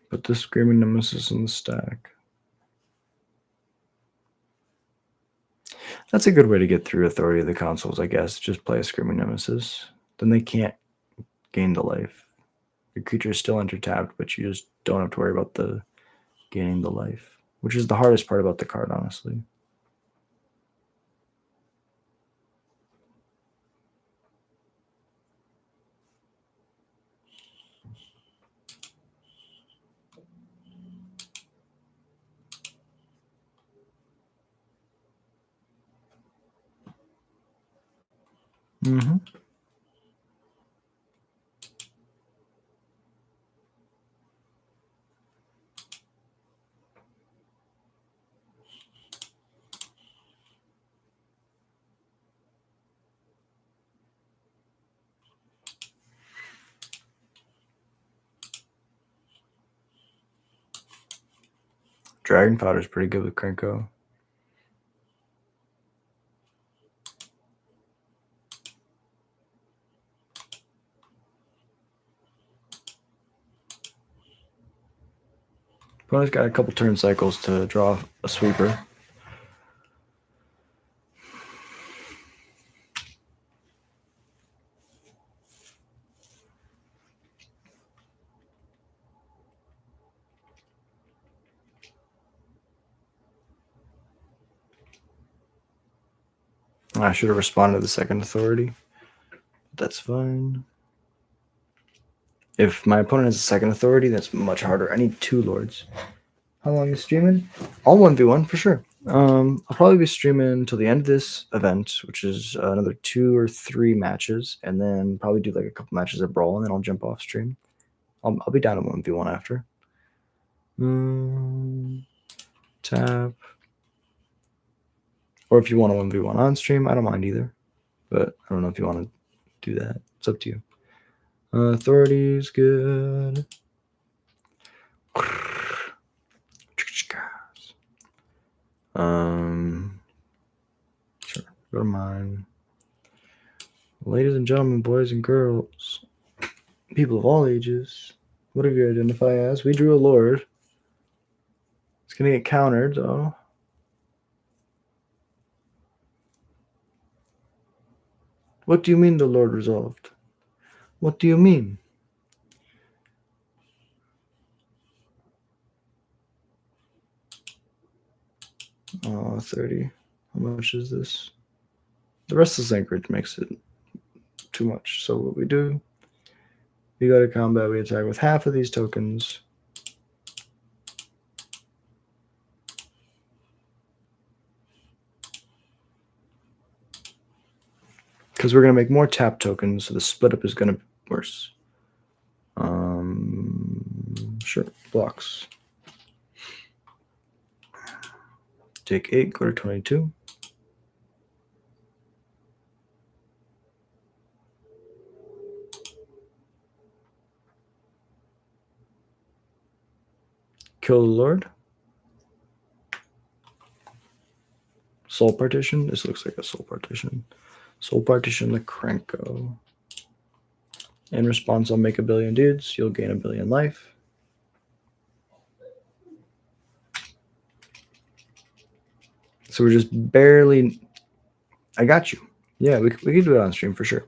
Put the Screaming Nemesis in the stack. That's a good way to get through Authority of the Consoles, I guess. Just play a Screaming Nemesis. Then they can't gain the life. Your creature is still enter-tapped, but you just don't have to worry about the gaining the life, which is the hardest part about the card, honestly. Dragon Powder is pretty good with Krenko. Opponent's got a couple turn cycles to draw a sweeper. I should have responded to the second authority. That's fine. If my opponent has a second authority, that's much harder. I need 2 lords. How long is streaming? All 1v1 for sure. I'll probably be streaming until the end of this event, which is another 2 or 3 matches, and then probably do like a couple matches of Brawl, and then I'll jump off stream. I'll be down to 1v1 after. Tap. Or if you want a 1v1 on stream, I don't mind either. But I don't know if you want to do that. It's up to you. Authority is good. Sure. Go to mine. Ladies and gentlemen, boys and girls, people of all ages, whatever you identify as, we drew a lord. gonna get countered though. What do you mean the Lord resolved? What do you mean? Oh, 30. How much is this? The restless anchorage makes it too much. So what we do, we go to combat, we attack with half of these tokens. Because we're going to make more tap tokens, so the split up is going to be worse. Sure, blocks. Take 8, go to 22. Kill the Lord. Soul partition. This looks like a soul partition. Soul partition the Krenko. In response, I'll make a billion dudes. You'll gain a billion life. So we're just barely... I got you. Yeah, we can do it on stream for sure.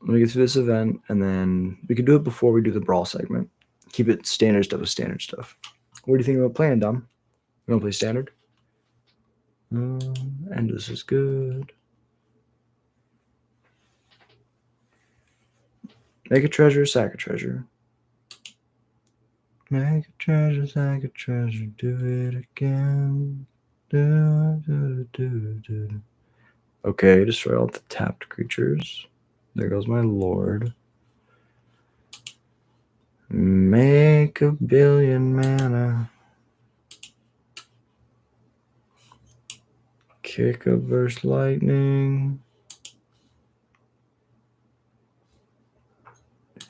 Let me get through this event, and then we could do it before we do the brawl segment. Keep it standard stuff with standard stuff. What do you think about playing, Dom? You want to play standard? And this is good. Make a treasure, sack a treasure. Make a treasure, sack a treasure, do it again. Okay, destroy all the tapped creatures. There goes my lord. Make a billion mana. Kick a burst lightning.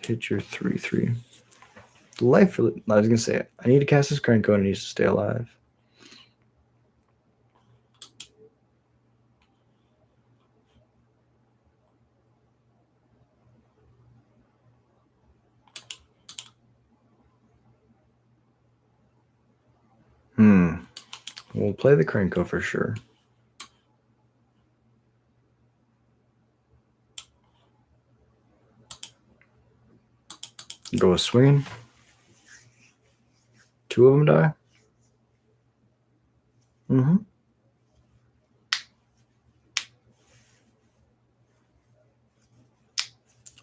Hit your 3/3. Life. I was gonna say it. I need to cast this Krenko and it needs to stay alive. We'll play the Krenko for sure. Go with swinging. 2 of them die.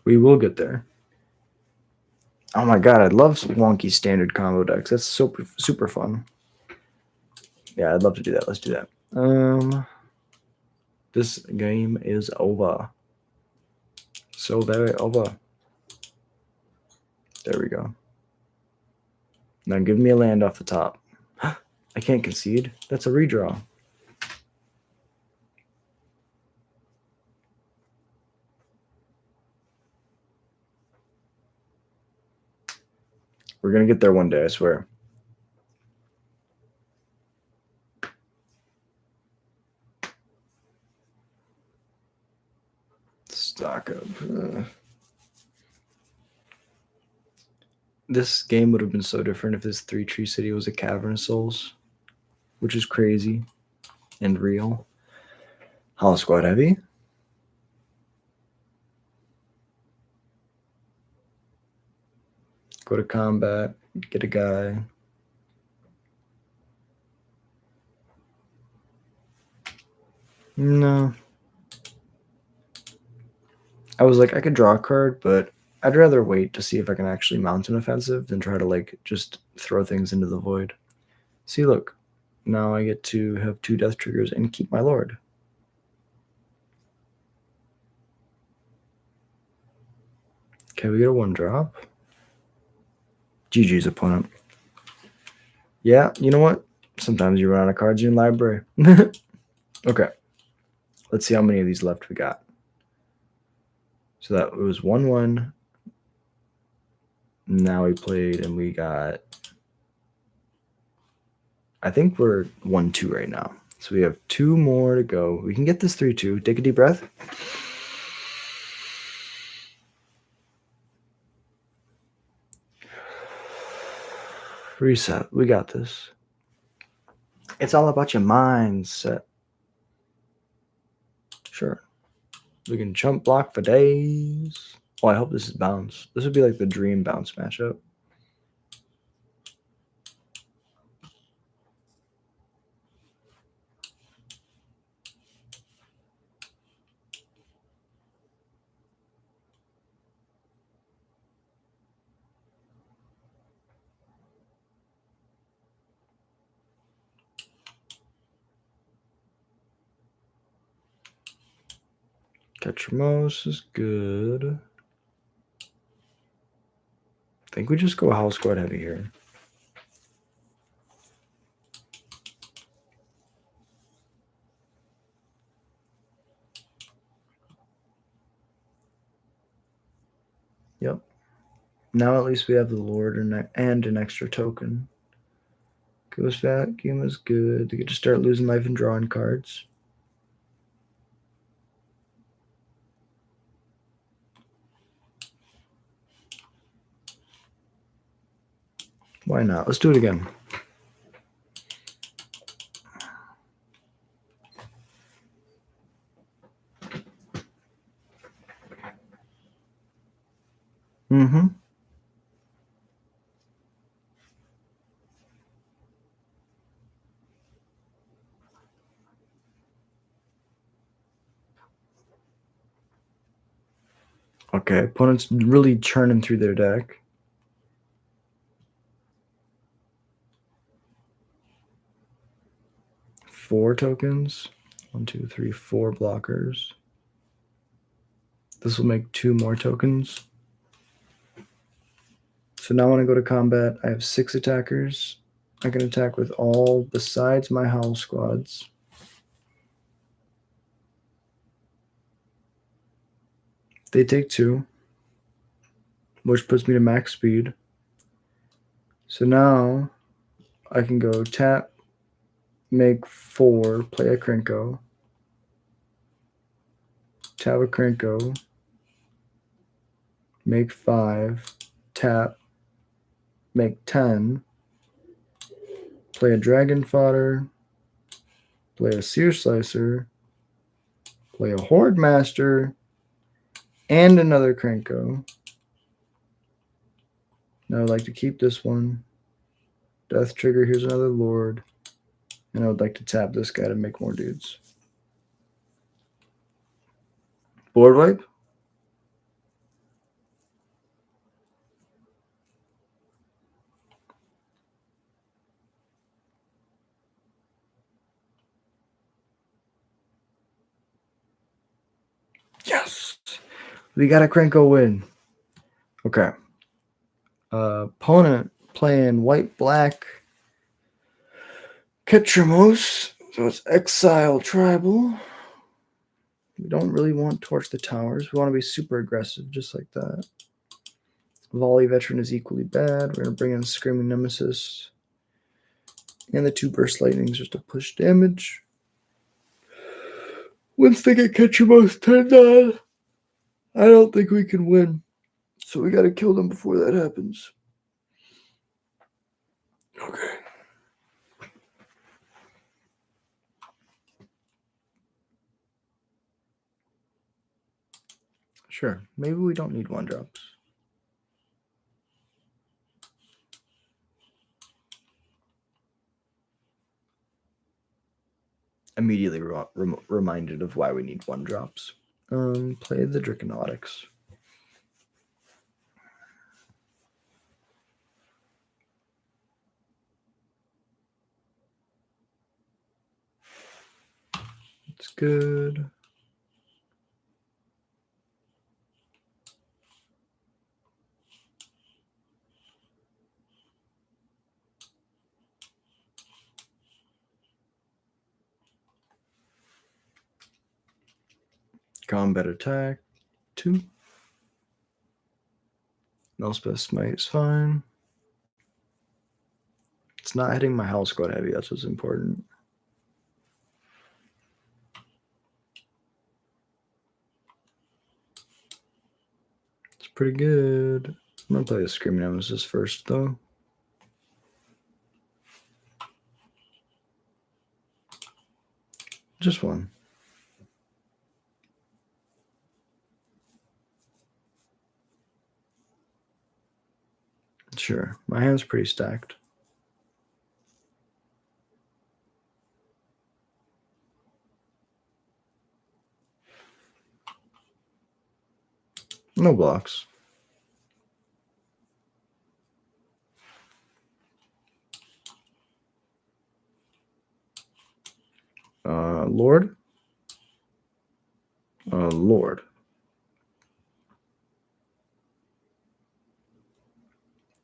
We will get there. Oh my god, I love wonky standard combo decks. That's super fun. Yeah, I'd love to do that. Let's do that. This game is over. So very over. There we go. Now give me a land off the top. I can't concede. That's a redraw. We're going to get there one day, I swear. Stock up. This game would have been so different if this 3-tree city was a Cavern of Souls, which is crazy and real. Hollow Squad heavy. Go to combat, get a guy. No. I was like, I could draw a card, but I'd rather wait to see if I can actually mount an offensive than try to like just throw things into the void. See, look. Now I get to have 2 death triggers and keep my lord. Okay, we get a 1-drop. GG's opponent. Yeah, you know what? Sometimes you run out of cards in your library. Okay. Let's see how many of these left we got. So that was 1-1. Now we played and we got... I think we're 1-2 right now. So we have 2 more to go. We can get this 3-2. Take a deep breath. Reset. We got this. It's all about your mindset. Sure. We can chump block for days. Oh, I hope this is bounce. This would be like the dream bounce matchup. Ketramos is good. I think we just go house squad heavy here. Yep. Now at least we have the Lord and an extra token. Ghost Vacuum is good. They get to start losing life and drawing cards. Why not? Let's do it again. Mm-hmm. Okay, opponent's really churning through their deck. Four tokens. 1, 2, 3, 4 blockers. This will make 2 more tokens. So now when I go to combat, I have 6 attackers. I can attack with all besides my howl squads. They take 2, which puts me to max speed. So now I can go tap, make 4, play a Krenko, tap a Krenko, make 5, tap, make 10, play a Dragon Fodder, play a Seer Slicer, play a Horde Master, and another Krenko. Now I'd like to keep this one. Death Trigger, here's another Lord. And I would like to tap this guy to make more dudes. Board wipe. Yes! We got a Krenko win. Okay. Opponent playing white-black Ketramos. So it's Exile Tribal. We don't really want Torch the Towers. We want to be super aggressive, just like that. Volley Veteran is equally bad. We're going to bring in Screaming Nemesis. And the 2 Burst Lightnings just to push damage. Once they get Ketramos turned on, I don't think we can win. So we got to kill them before that happens. Okay. Sure. Maybe we don't need 1-drops. Immediately reminded of why we need 1-drops. Play the Draconautics. It's good. Combat attack 2. Elspeth Smite is fine. It's not hitting my house squad heavy. That's what's important. It's pretty good. I'm going to play a Screaming Nemesis first, though. Just one. Sure. My hand's pretty stacked. No blocks. Lord. Lord.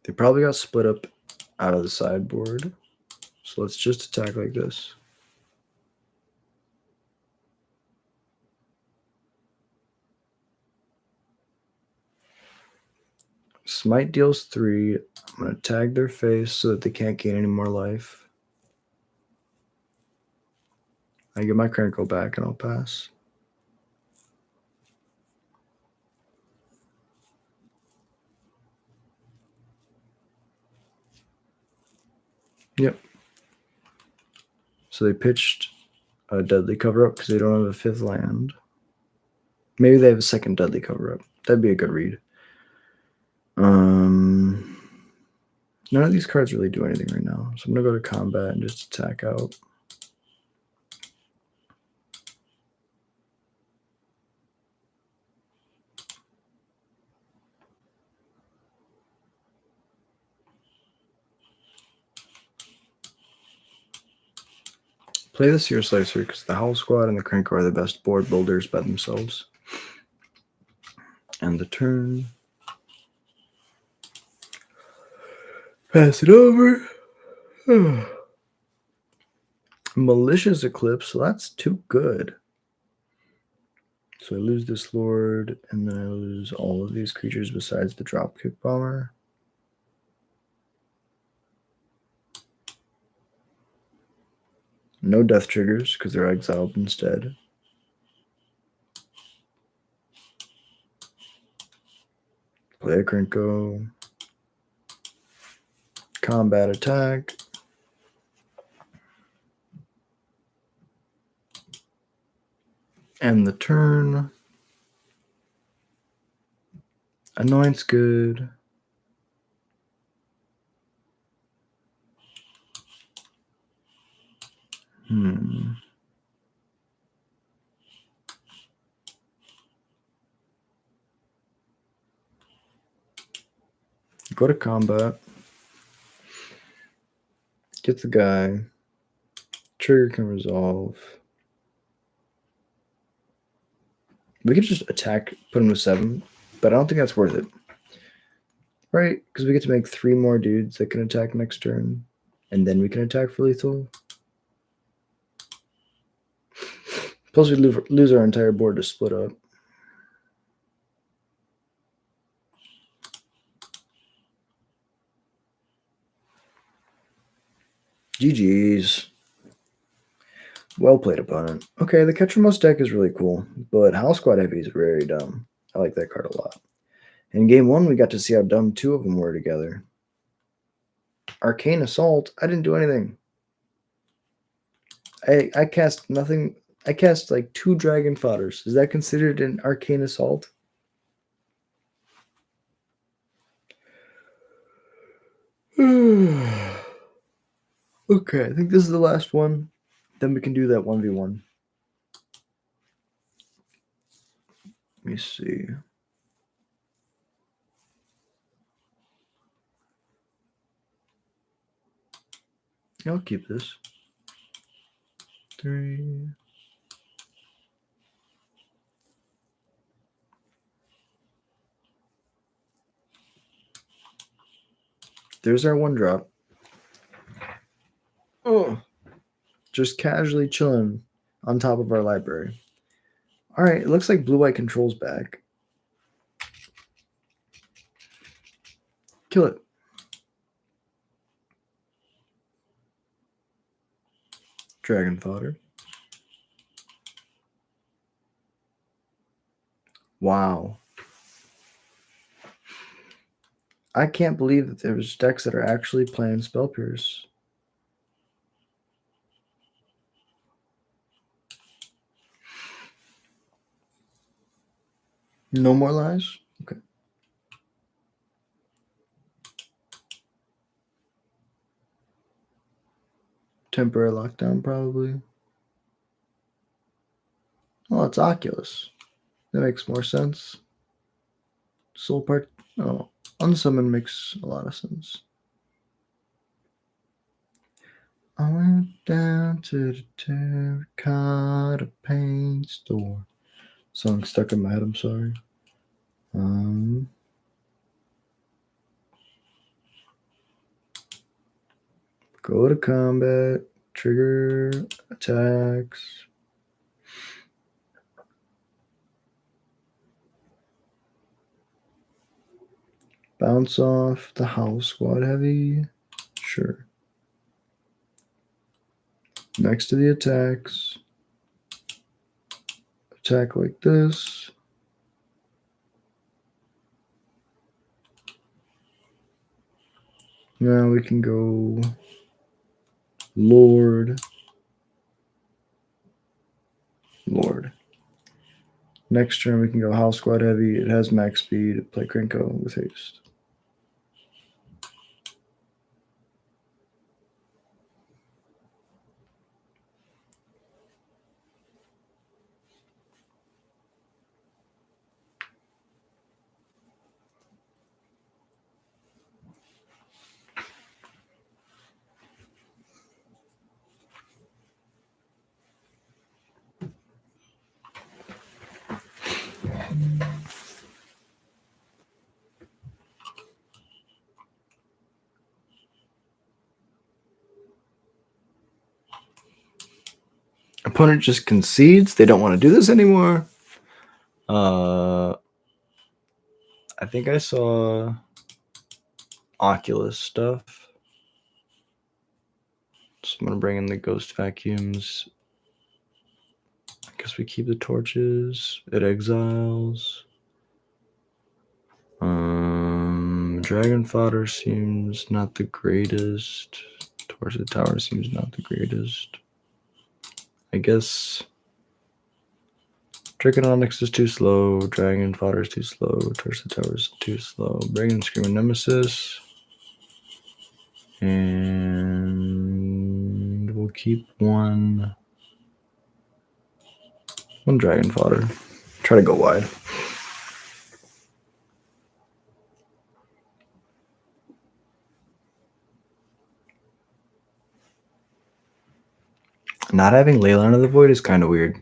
They probably got split up out of the sideboard. So let's just attack like this. Smite deals 3. I'm going to tag their face so that they can't gain any more life. I get my critical back and I'll pass. Yep. So they pitched a deadly cover-up because they don't have a 5th land. Maybe they have a 2nd deadly cover-up. That'd be a good read. None of these cards really do anything right now. So I'm going to go to combat and just attack out. Play the Seer Slicer because the Howl Squad and the Cranko are the best board builders by themselves. And the turn. Pass it over. Malicious Eclipse, so that's too good. So I lose this Lord, and then I lose all of these creatures besides the Dropkick Bomber. No death triggers because they're exiled instead. Play a Crinko. Combat attack. End the turn. Anoint's good. Go to combat. Get the guy. Trigger can resolve. We could just attack, put him to 7, but I don't think that's worth it. Right? Because we get to make 3 more dudes that can attack next turn, and then we can attack for lethal. Plus, we lose our entire board to split up. GG's. Well played, opponent. Okay, the Catcher Most deck is really cool, but Howl Squad Heavy is very dumb. I like that card a lot. In game 1, we got to see how dumb 2 of them were together. Arcane Assault? I didn't do anything. I cast nothing. I cast like 2 Dragon Fodders. Is that considered an Arcane Assault? Okay, I think this is the last one. Then we can do that 1v1. Let me see. I'll keep this. 3. There's our 1-drop. Oh, just casually chilling on top of our library. All right, it looks like Blue-White Control's back. Kill it. Dragon Fodder. Wow. I can't believe that there's decks that are actually playing Spell Pierce. No more lies? Okay. Temporary lockdown, probably. Oh, it's Oculus. That makes more sense. Soul part. Oh, unsummon makes a lot of sense. I went down to the terracotta paint store. Song stuck in my head. I'm sorry. Go to combat. Trigger attacks. Bounce off the house squad heavy. Sure. Next to the attacks. Attack like this. Now we can go Lord. Next turn we can go House Squad Heavy. It has max speed. Play Krenko with haste. Opponent just concedes. They don't want to do this anymore. I think I saw Oculus stuff. So I'm going to bring in the Ghost Vacuums. I guess we keep the torches. It exiles. Dragon Fodder seems not the greatest. Torch of the Tower seems not the greatest. I guess Dragononyx is too slow. Dragon Fodder is too slow. Torch of the Tower is too slow. Bring in Screaming Nemesis. And we'll keep one Dragon Fodder. Try to go wide. Not having Leyline of the Void is kind of weird.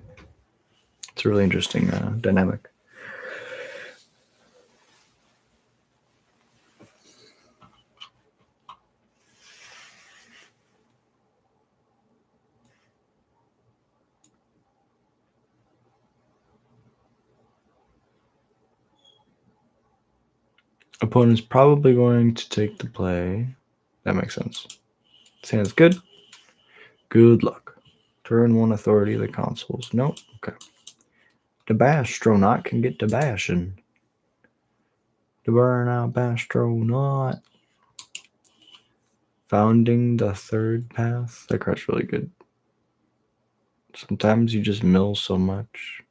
It's a really interesting dynamic. Opponent's probably going to take the play. That makes sense. This hand's good. Good luck. Turn 1 authority of the consoles. Nope. Okay. The Bastronaut can get to bashing. The Burnout Bastronaut. Founding the Third Path. That card's really good. Sometimes you just mill so much.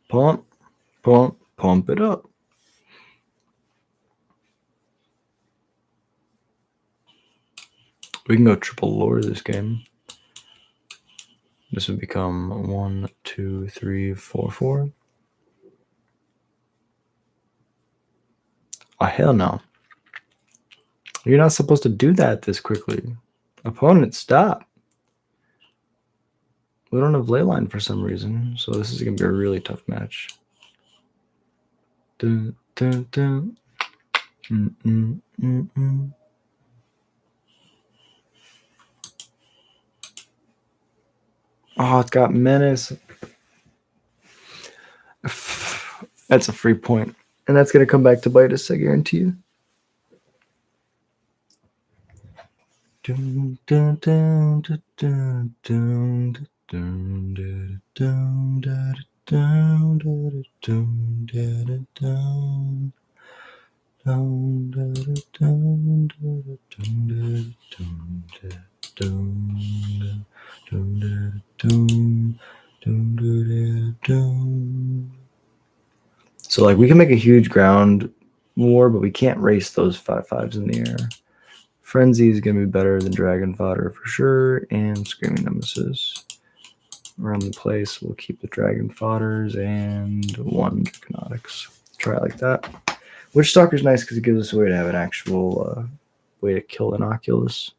Pump it up. We can go triple lore this game. This would become 1, 2, 3, 4, 4. Oh, hell no. You're not supposed to do that this quickly. Opponent, stop. We don't have Leyline for some reason, so this is going to be a really tough match. Dun, dun, dun. Oh, it's got Menace. That's a free point. And that's going to come back to bite us, I guarantee you. Dun, dun, dun, dun, dun, dun, dun, dun, dun, dun, dun, dun, dun, dun, dun. So like we can make a huge ground war, but we can't race those 5/5s in the air. Frenzy is gonna be better than Dragon Fodder for sure, and Screaming Nemesis. Around the place, we'll keep the Dragon Fodders and 1 Draconics. Try it like that. Witch Stalker's nice because it gives us a way to have an actual way to kill Inoculus.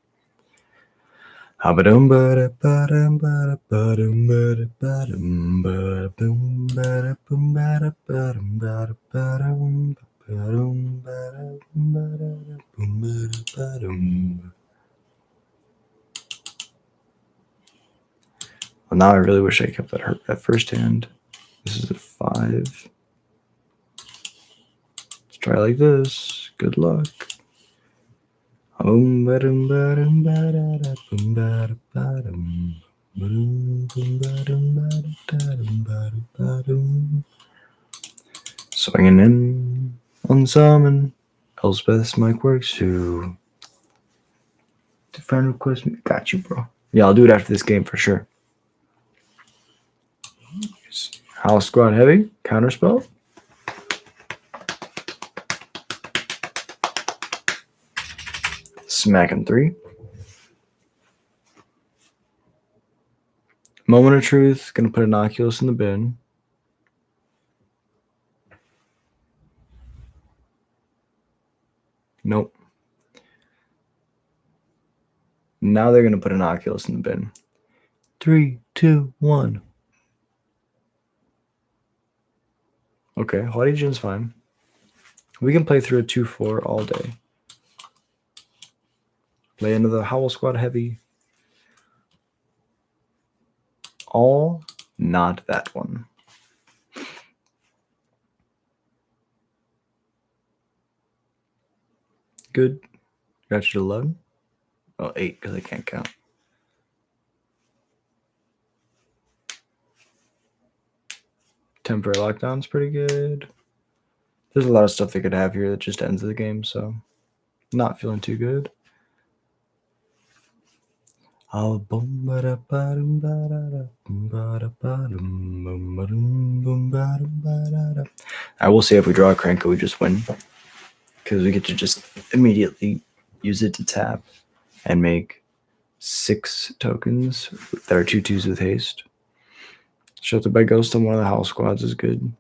Well, now I really wish I kept that first hand. This is a 5. Let's try like this. Good luck. Swinging in on summon. Elspeth's mic works too. Friend request me. Got you, bro. Yeah, I'll do it after this game for sure. House Squad Heavy. Counterspell. Smacking 3. Moment of Truth. Gonna put Inoculus in the bin. Nope. Now they're gonna put Inoculus in the bin. 3, 2, 1. Okay, Haughty Jin's fine. We can play through a 2/4 all day. Play into the Howl Squad Heavy. All, not that one. Good. Got you to 11. Oh, 8 because I can't count. Temporary Lockdown's pretty good. There's a lot of stuff they could have here that just ends the game, so not feeling too good. I will say if we draw a Cranko, we just win. Because we get to just immediately use it to tap and make 6 tokens that are 2/2s with haste. Sheltered by Ghost on one of the Howl Squads is good.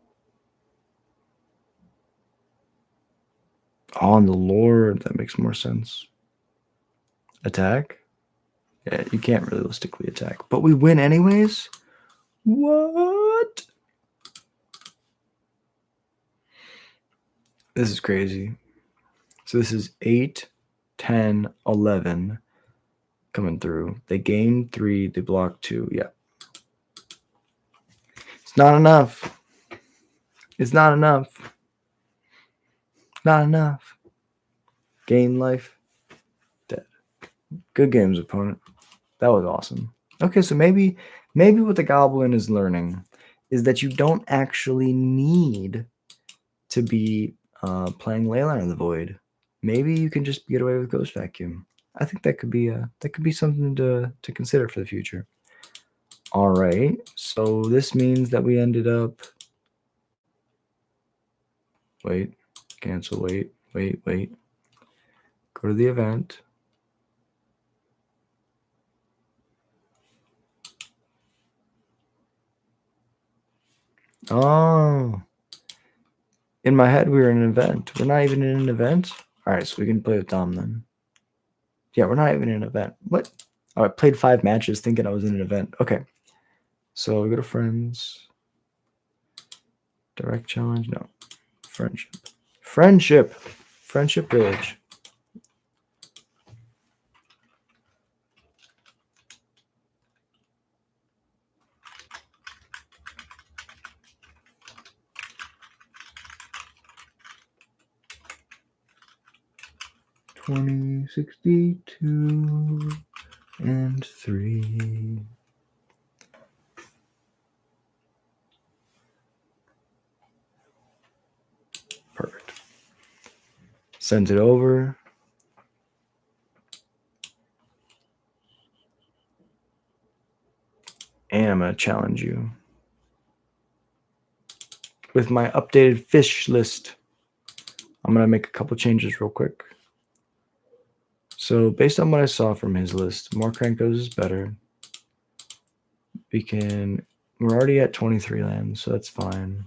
On the Lord, that makes more sense. Attack? Yeah, you can't realistically attack. But we win anyways? What? This is crazy. So this is 8, 10, 11 coming through. They gain 3, they block 2. Yeah. It's not enough. It's not enough. Not enough. Gain life. Dead. Good games, opponent. That was awesome. Okay, so maybe what the Goblin is learning is that you don't actually need to be playing Leyline of the Void. Maybe you can just get away with Ghost Vacuum. I think that could be something to consider for the future. All right, so this means that we ended up. Wait, cancel. Wait. Go to the event. Oh, in my head we were in an event. We're not even in an event. All right, so we can play with Dom then. Yeah, we're not even in an event. What? Oh, I played 5 matches thinking I was in an event. Okay. So we go to friends. Direct challenge? No. Friendship. Friendship Village. $20.62 and 3. Perfect. Send it over. And I'm going to challenge you with my updated fish list. I'm going to make a couple changes real quick. So based on what I saw from his list, more Krankos is better. We're already at 23 lands, so that's fine.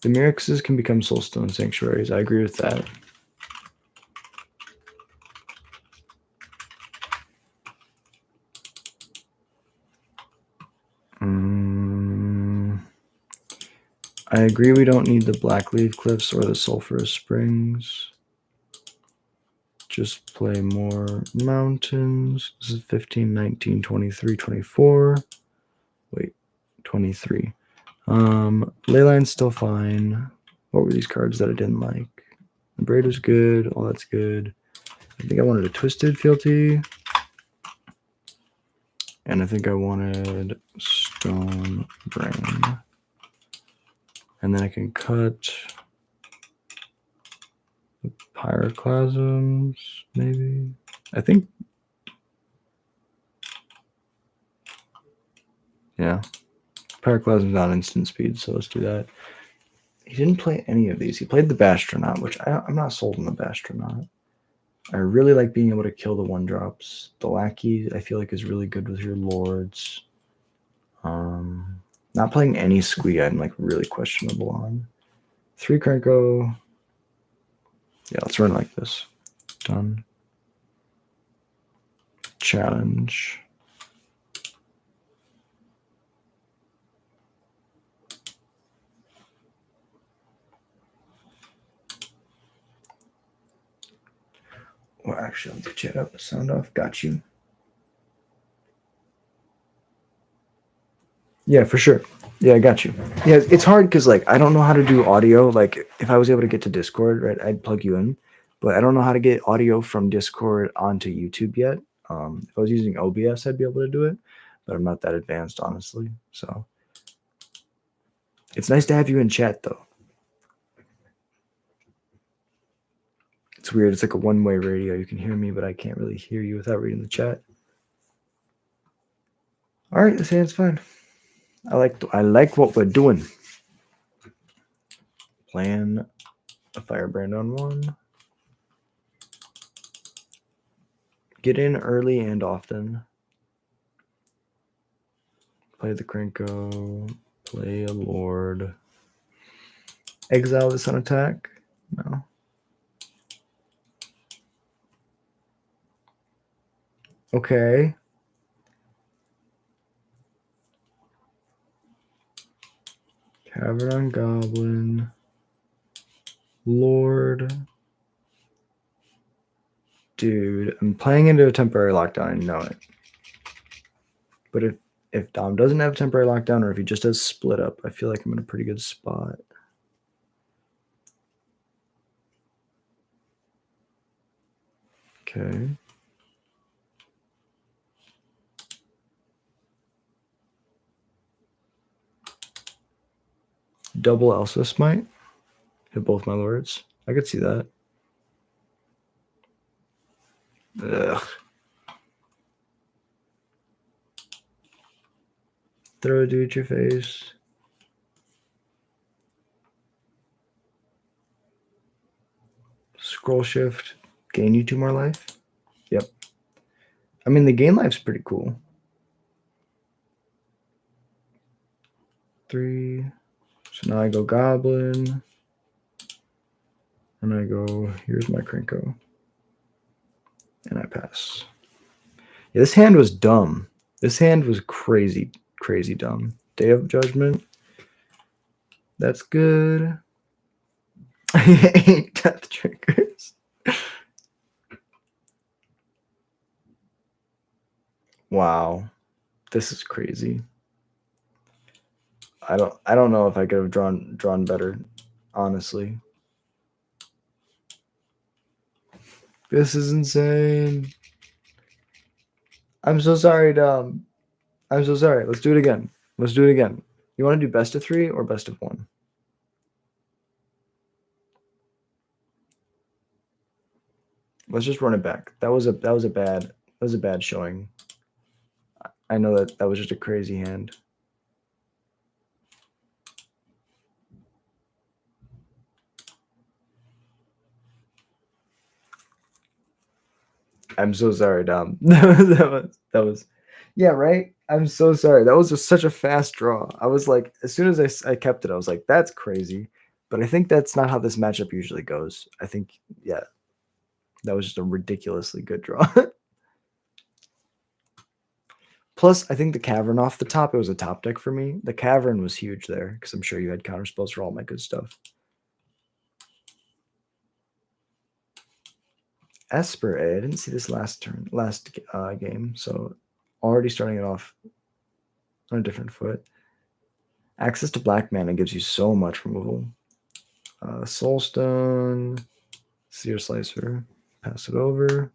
The Myrixes can become Soulstone Sanctuaries. I agree with that. I agree we don't need the Blackleaf Cliffs or the Sulphurous Springs. Just play more mountains. This is 15, 19, 23, 24. Wait, 23. Leyline's still fine. What were these cards that I didn't like? The Braid was good. All that's good. I think I wanted a Twisted Fealty. And I think I wanted Stone Brain. And then I can cut the Pyroclasms, maybe. I think. Yeah. Pyroclasm's not instant speed, so let's do that. He didn't play any of these. He played the Bastronaut, which I'm not sold on the Bastronaut. I really like being able to kill the 1-drops. The Lackey, I feel like, is really good with your Lords. Not playing any Squee, I'm like really questionable on. 3 Krenko. Yeah, let's run like this. Done. Challenge. Well, actually, let me chat up. Sound off. Got you. Yeah, for sure. Yeah, I got you. Yeah, it's hard because like I don't know how to do audio. Like if I was able to get to Discord, right, I'd plug you in, but I don't know how to get audio from Discord onto YouTube yet. If I was using OBS, I'd be able to do it, but I'm not that advanced, honestly. So it's nice to have you in chat, though. It's weird. It's like a one-way radio. You can hear me, but I can't really hear you without reading the chat. All right, this hand's fine. I like what we're doing. Plan a Firebrand on 1. Get in early and often. Play the Krenko. Play a Lord. Exile this on attack? No. Okay. Cavern on Goblin. Lord. Dude, I'm playing into a temporary lockdown. I know it. But if Dom doesn't have temporary lockdown, or if he just has split up, I feel like I'm in a pretty good spot. Okay. Double Elsa Smite. Hit both my lords. I could see that. Ugh. Throw a dude at your face. Scroll shift. Gain you 2 more life. Yep. I mean, the gain life's pretty cool. 3. So now I go Goblin. And I go, here's my Krenko. And I pass. Yeah, this hand was dumb. This hand was crazy, crazy dumb. Day of Judgment. That's good. 8 death triggers. Wow. This is crazy. I don't know if I could have drawn better, honestly. This is insane. I'm so sorry, Dom. I'm so sorry. Let's do it again. Let's do it again. You want to do best of 3 or best of 1? Let's just run it back. That was a bad showing. I know that was just a crazy hand. I'm so sorry, Dom. that was yeah, right? I'm so sorry. That was just such a fast draw. I was like, as soon as I kept it, I was like, that's crazy. But I think that's not how this matchup usually goes. I think, yeah, that was just a ridiculously good draw. Plus, I think the Cavern off the top, it was a top deck for me. The Cavern was huge there because I'm sure you had counter spells for all my good stuff. Esper A, I didn't see this last game, so already starting it off on a different foot. Access to black mana gives you so much removal. Soulstone, Seer Slicer, pass it over.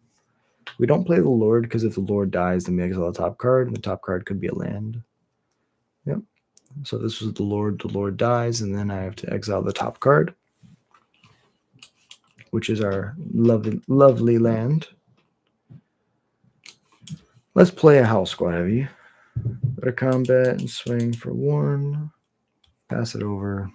We don't play the Lord because if the Lord dies, then we exile the top card, and the top card could be a land. Yep. So this was the Lord dies, and then I have to exile the top card, which is our lovely land. Let's play a House Squad Heavy. Go to combat and swing for 1. Pass it over.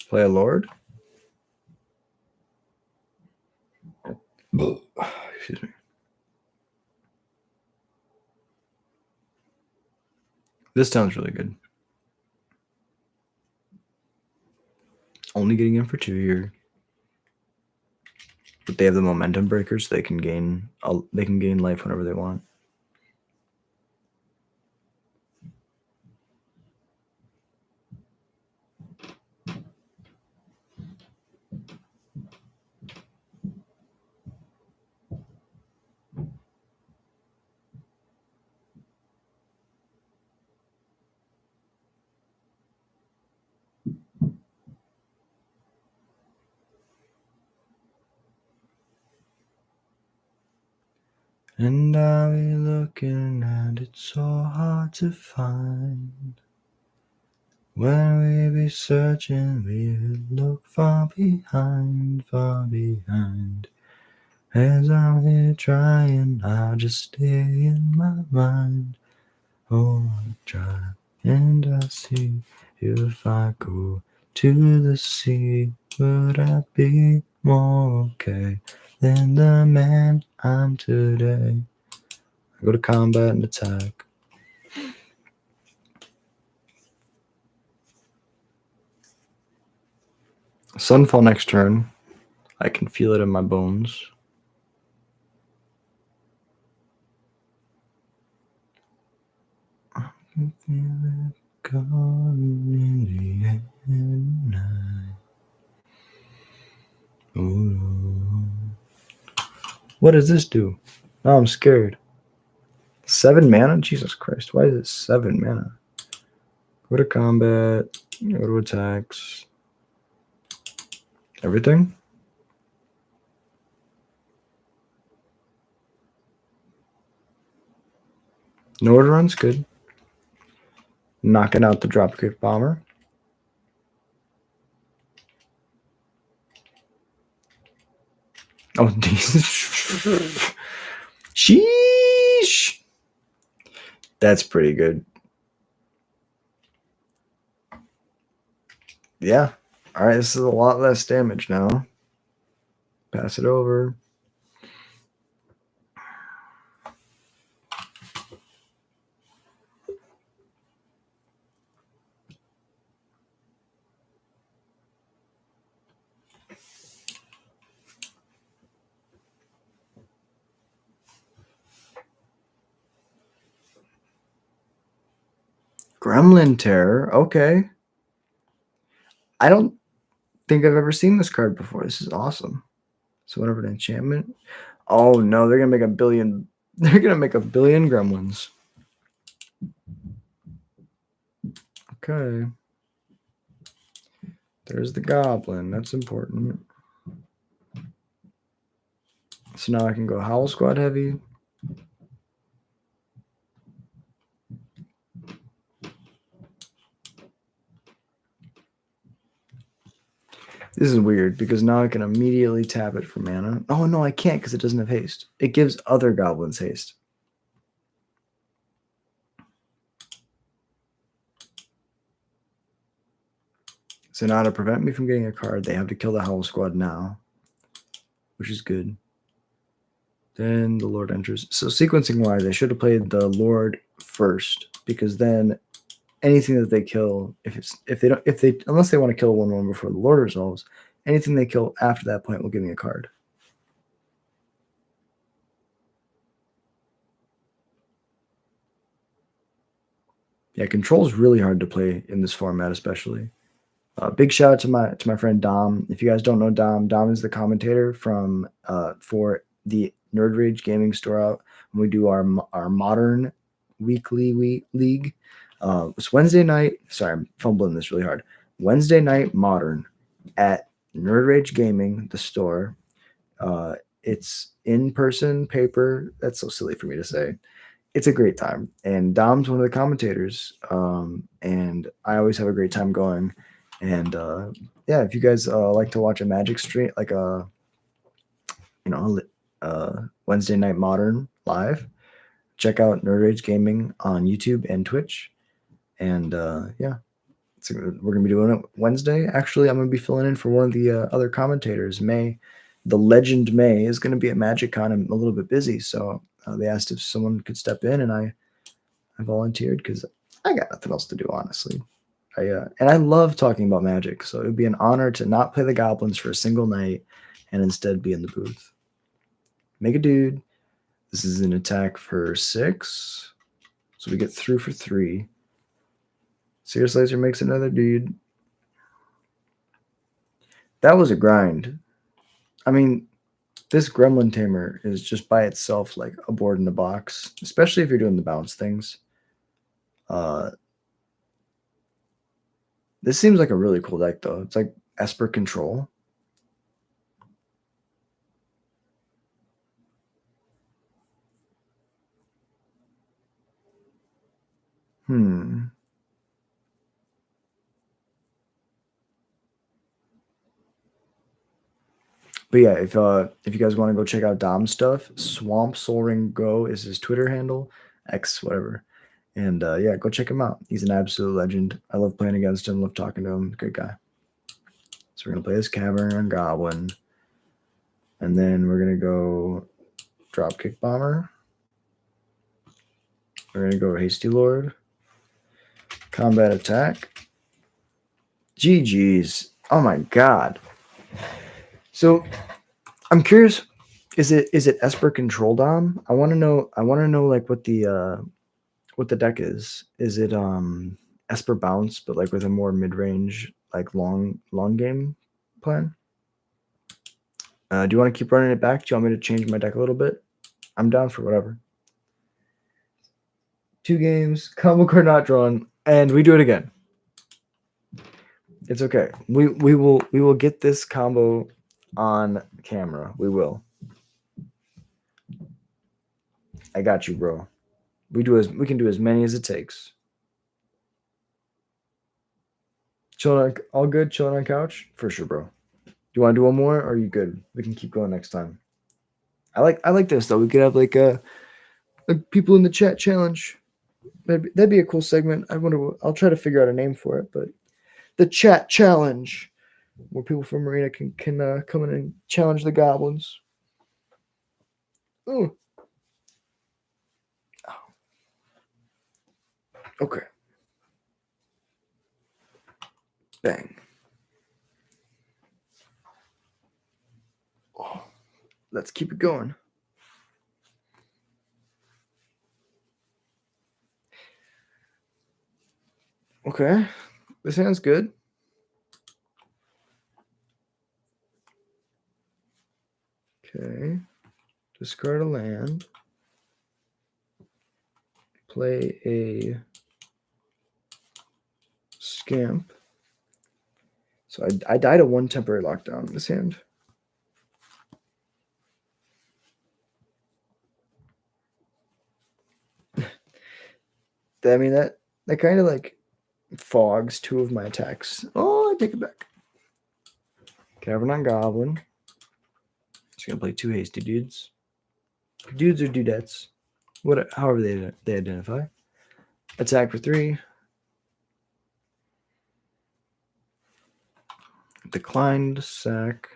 Play a Lord. Excuse me. This sounds really good. Only getting in for 2 here. But they have the momentum breakers, so they can gain life whenever they want. And I'll be looking and it's so hard to find. When we be searching, we would look far behind. As I'm here trying, I'll just stay in my mind. Oh, I try, and I see if I go to the sea, would I be more okay than the man I'm today? I go to combat and attack. Sunfall next turn. I can feel it in my bones. I can feel it coming in the end night. Ooh. What does this do? Oh, I'm scared. 7 mana? Jesus Christ. Why is it 7 mana? Go to combat. Go to attacks. Everything? No order runs? Good. Knocking out the Dropkick Bomber. Oh, sheesh. That's pretty good. Yeah. All right, this is a lot less damage now. Pass it over. Gremlin Terror. Okay. I don't think I've ever seen this card before. This is awesome. So whatever an enchantment. Oh no, they're gonna make a billion. They're gonna make a billion gremlins. Okay. There's the goblin. That's important. So now I can go Howl Squad heavy. This is weird because now I can immediately tap it for mana. Oh no, I can't because it doesn't have haste. It gives other goblins haste. So now to prevent me from getting a card, they have to kill the Howl Squad now, which is good. Then the Lord enters. So sequencing wise, I should have played the Lord first because then anything that they kill, unless they want to kill 1/1 before the Lord resolves, anything they kill after that point will give me a card. Yeah, control is really hard to play in this format, especially. Big shout out to my friend Dom. If you guys don't know Dom is the commentator from for the Nerd Rage Gaming Store out when we do our modern weekly league. It's Wednesday night. Sorry, I'm fumbling this really hard. Wednesday night modern at Nerd Rage Gaming, the store. It's in person paper. That's so silly for me to say. It's a great time, and Dom's one of the commentators, and I always have a great time going. And yeah, if you guys like to watch a Magic stream, like a Wednesday Night Modern live, check out Nerd Rage Gaming on YouTube and Twitch. And yeah, we're gonna be doing it Wednesday. Actually, I'm gonna be filling in for one of the other commentators. The legend May is gonna be at MagicCon. I'm a little bit busy, so they asked if someone could step in, and I volunteered because I got nothing else to do, honestly. And I love talking about Magic, so it would be an honor to not play the Goblins for a single night and instead be in the booth. Make a dude. This is an attack for 6, so we get through for 3. Sears Laser makes another dude. That was a grind. I mean, this Gremlin Tamer is just by itself like a board in the box, especially if you're doing the bounce things. This seems like a really cool deck, though. It's like Esper Control. But yeah, if you guys want to go check out Dom's stuff, Swamp Soul Ring Go is his Twitter handle, X whatever. And yeah, go check him out. He's an absolute legend. I love playing against him, love talking to him. Good guy. So we're gonna play this Cavern on Goblin. And then we're gonna go Dropkick Bomber. We're gonna go Hasty Lord. Combat Attack. GG's. Oh my god. So I'm curious, is it Esper Control Dom? I wanna know like what the deck is. Is it Esper Bounce, but like with a more mid-range, like long game plan? Do you want to keep running it back? Do you want me to change my deck a little bit? I'm down for whatever. 2 games, combo card not drawn, and we do it again. It's okay. We will get this combo on camera. We will. I got you, bro. We can do as many as it takes. All good, chilling on couch? For sure, bro. Do you want to do one more, or are you good? We can keep going next time. I like this though. We could have like a people in the chat challenge. That'd be a cool segment. I'll try to figure out a name for it, but the chat challenge, where people from Marina can come in and challenge the goblins. Ooh. Okay. Bang. Oh, let's keep it going. Okay. This hand's good. Okay. Discard a land. Play a Scamp. So I died a 1 temporary lockdown in this hand. I mean, that kind of like fogs two of my attacks. Oh, I take it back. Cavern on Goblin. Just gonna play 2 hasty dudes. Dudes or dudettes. However they identify. Attack for 3. Declined sack.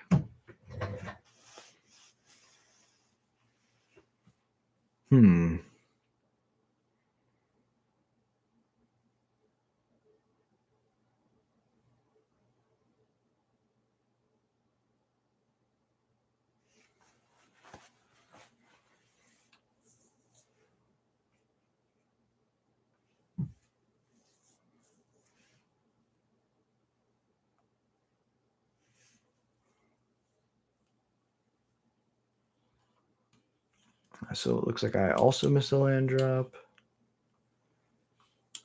So it looks like I also missed a land drop.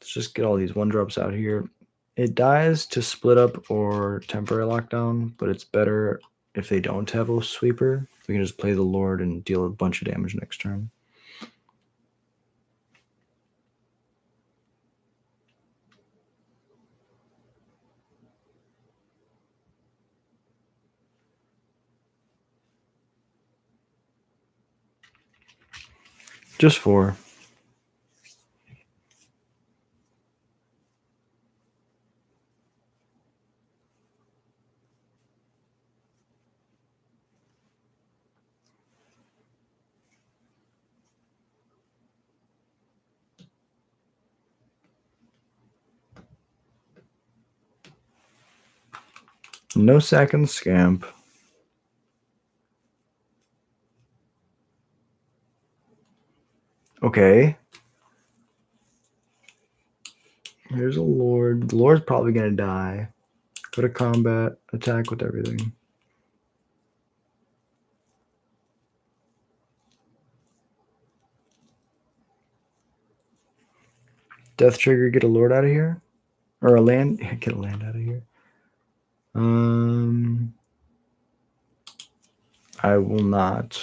Let's just get all these 1-drops out here. It dies to split up or temporary lockdown, but it's better if they don't have a sweeper. We can just play the Lord and deal a bunch of damage next turn. Just 4. No sack and scamp. Okay. Here's a Lord. The Lord's probably going to die. Go to combat. Attack with everything. Death trigger. Get a Lord out of here. Or a land. Get a land out of here. I will not.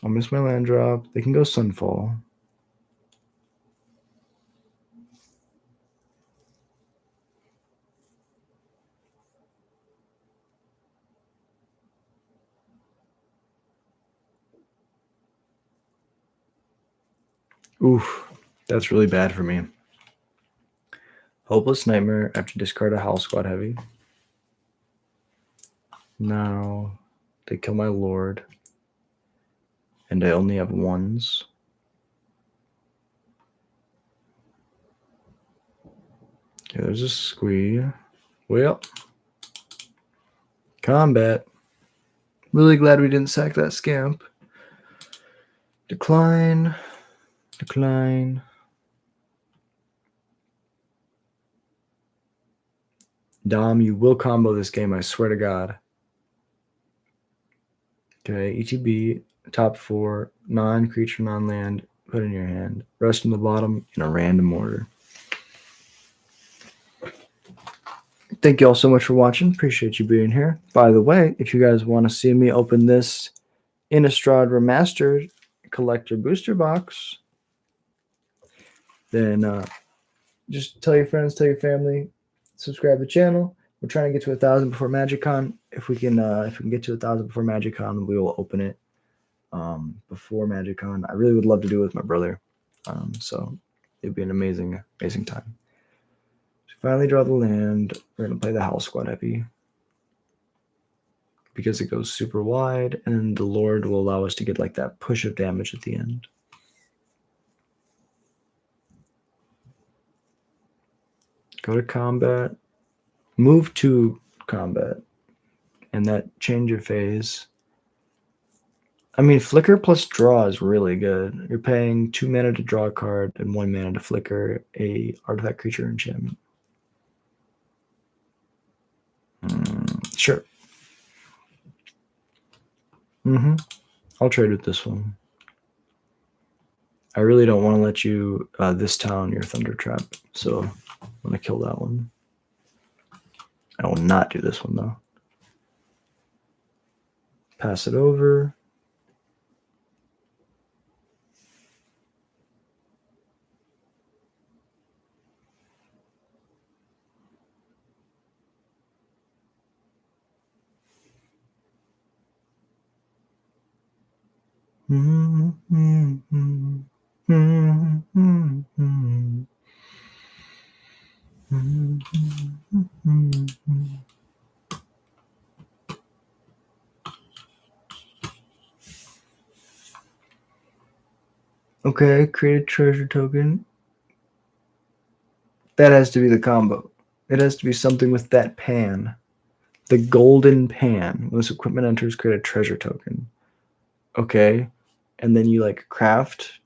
I'll miss my land drop. They can go Sunfall. Oof. That's really bad for me. Hopeless Nightmare. I have to discard a Howl Squad Heavy. Now they kill my Lord. And I only have 1s. Okay, there's a squee. Well, combat. Really glad we didn't sack that scamp. Decline. Decline. Dom, you will combo this game, I swear to God. Okay, ETB, top 4, non-creature, non-land, put in your hand. Rest in the bottom in a random order. Thank you all so much for watching. Appreciate you being here. By the way, if you guys want to see me open this Innistrad Remastered Collector Booster Box, then just tell your friends, tell your family, subscribe to the channel. We're trying to get to 1,000 before MagicCon. If we can get to 1,000 before MagicCon, we will open it before MagicCon. I really would love to do it with my brother. So it'd be an amazing time. So finally draw the land. We're gonna play the Howl Squad Heavy because it goes super wide, and the Lord will allow us to get like that push of damage at the end. Go to combat. Move to combat. And that change of phase. I mean, flicker plus draw is really good. You're paying 2 mana to draw a card and 1 mana to flicker a artifact creature enchantment. Sure. I'll trade with this one. I really don't want to let you this town your Thunder Trap, so I'm going to kill that one. I will not do this one, though. Pass it over. Okay, create a treasure token. That has to be the combo. It has to be something with that pan. The golden pan. When this equipment enters, create a treasure token. Okay. And then you like craft.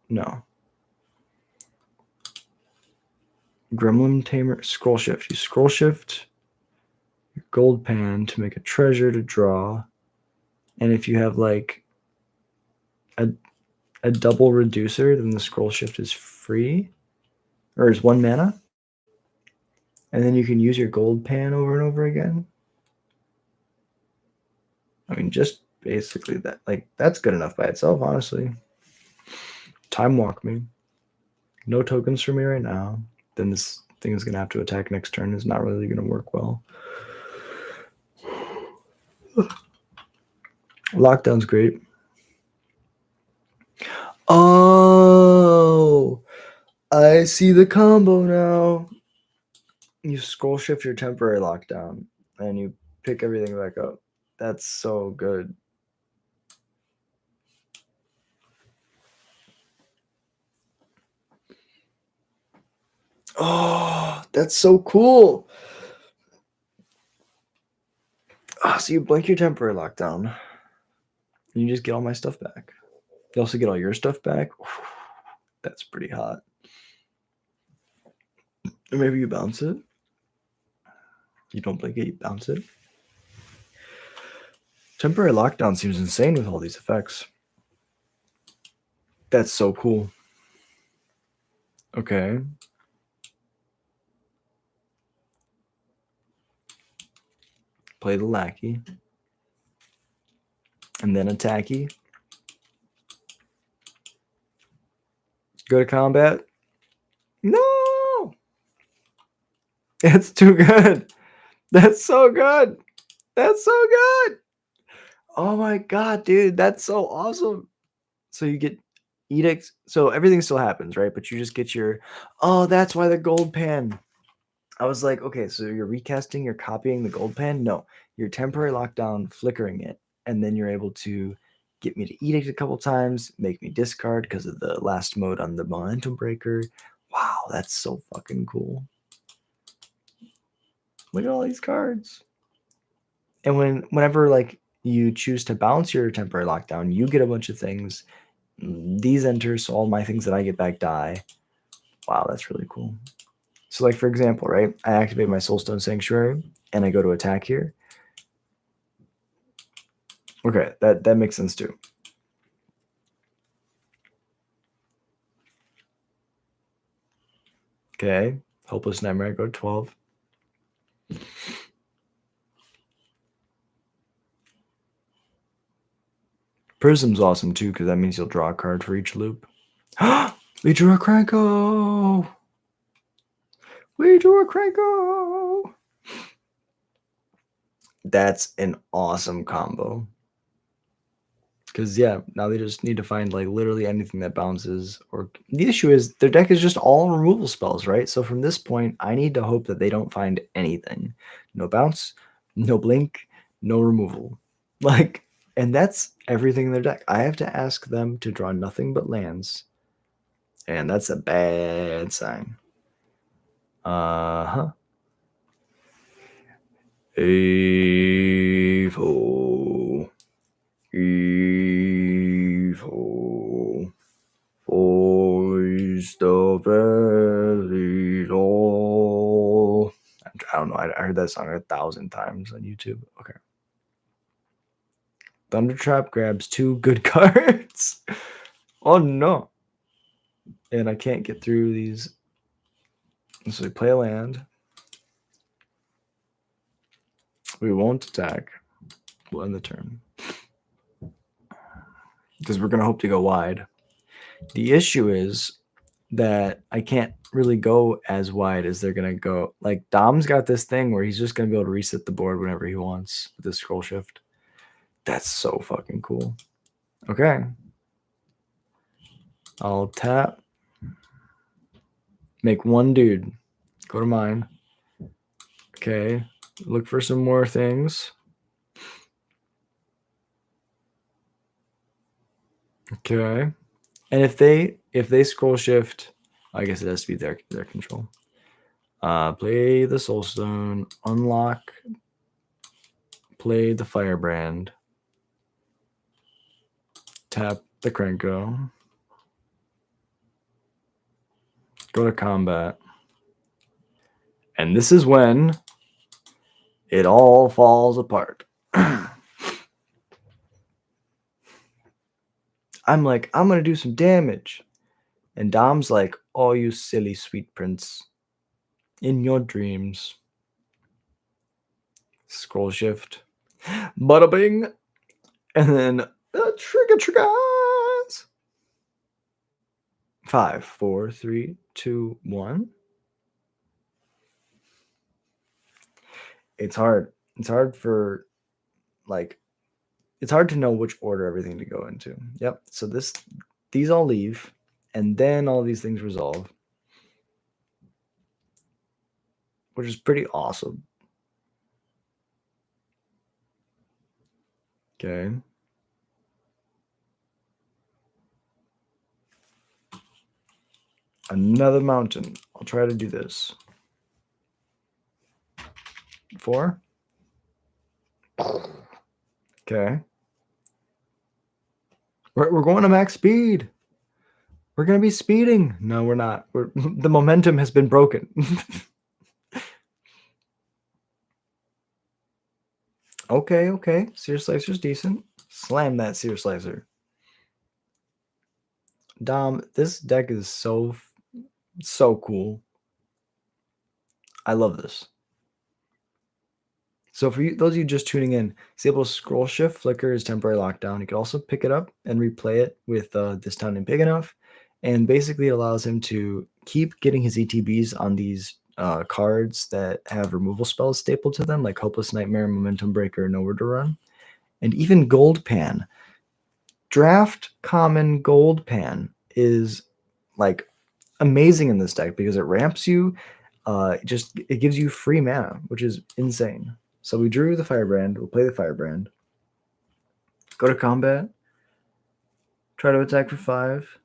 No. Gremlin Tamer. Scroll shift. You scroll shift your gold pan to make a treasure to draw. And if you have like a double reducer, then the scroll shift is free. Or is 1 mana. And then you can use your gold pan over and over again. I mean, just basically that. Like, that's good enough by itself, honestly. Time walk me. No tokens for me right now. Then this thing is going to have to attack next turn. Is not really going to work well. Lockdown's great. Oh, I see the combo now. You scroll shift your temporary lockdown and you pick everything back up. That's so good. Oh, that's so cool. Oh, so you blink your temporary lockdown. And you just get all my stuff back. You also get all your stuff back. That's pretty hot. Or maybe you bounce it. You don't blink it, you bounce it. Temporary lockdown seems insane with all these effects. That's so cool. Okay. Play the lackey. And then attacky. Go to combat. No! It's too good. That's so good. That's so good. Oh my god, dude. That's so awesome. So you get edicts. So everything still happens, right? But you just get your. Oh, that's why the gold pan. I was like, okay, so you're recasting, you're copying the gold pan? No, you're temporary lockdown, flickering it, and then you're able to get me to edict a couple times, make me discard because of the last mode on the momentum breaker. Wow, that's so fucking cool. Look at all these cards. And whenever like you choose to bounce your temporary lockdown, you get a bunch of things. These enter, so all my things that I get back die. Wow, that's really cool. So like for example, right? I activate my Soulstone Sanctuary and I go to attack here. Okay, that makes sense too. Okay, Hopeless Nightmare, go to 12. Prism's awesome too, because that means you'll draw a card for each loop. We drew a Cranko! We drew a Cranko! That's an awesome combo. Because, yeah, now they just need to find, like, literally anything that bounces. Or the issue is their deck is just all removal spells, right? So from this point, I need to hope that they don't find anything. No bounce, no blink, no removal. Like, and that's everything in their deck. I have to ask them to draw nothing but lands. And that's a bad sign. Uh-huh. Evil. Evil. Voice the very low. I don't know. I heard that song 1,000 times on YouTube. Okay. Thundertrap grabs 2 good cards. Oh no. And I can't get through these. So we play a land. We won't attack. We'll end the turn. Because we're going to hope to go wide. The issue is that I can't really go as wide as they're going to go. Like, Dom's got this thing where he's just going to be able to reset the board whenever he wants with this scroll shift. That's so fucking cool. Okay. I'll tap. Make one dude. Go to mine. Okay. Look for some more things. Okay. And if they scroll shift, I guess it has to be their control. Play the soulstone, unlock, play the firebrand, tap the Krenko, go to combat. And this is when it all falls apart. I'm like, I'm gonna do some damage. And Dom's like, oh, you silly sweet prince. In your dreams. Scroll shift. Bada bing. And then triggers. 5, 4, 3, 2, 1. It's hard. It's hard for it's hard to know which order everything to go into. Yep. So these all leave, and then all these things resolve, which is pretty awesome. Okay. Another mountain. I'll try to do this. 4. Okay. We're going to max speed. We're going to be speeding. No, we're not. The momentum has been broken. Okay. Sear Slicer's decent. Slam that Sear Slicer. Dom, this deck is so cool. I love this. So for you, those of you just tuning in, disable scroll shift, flicker is temporary lockdown. You can also pick it up and replay it with this town ain't big enough. And basically it allows him to keep getting his ETBs on these cards that have removal spells stapled to them, like Hopeless Nightmare, Momentum Breaker, Nowhere to Run. And even Gold Pan. Draft Common Gold Pan is like amazing in this deck because it ramps you. It gives you free mana, which is insane. So we drew the Firebrand. We'll play the Firebrand. Go to combat. Try to attack for 5.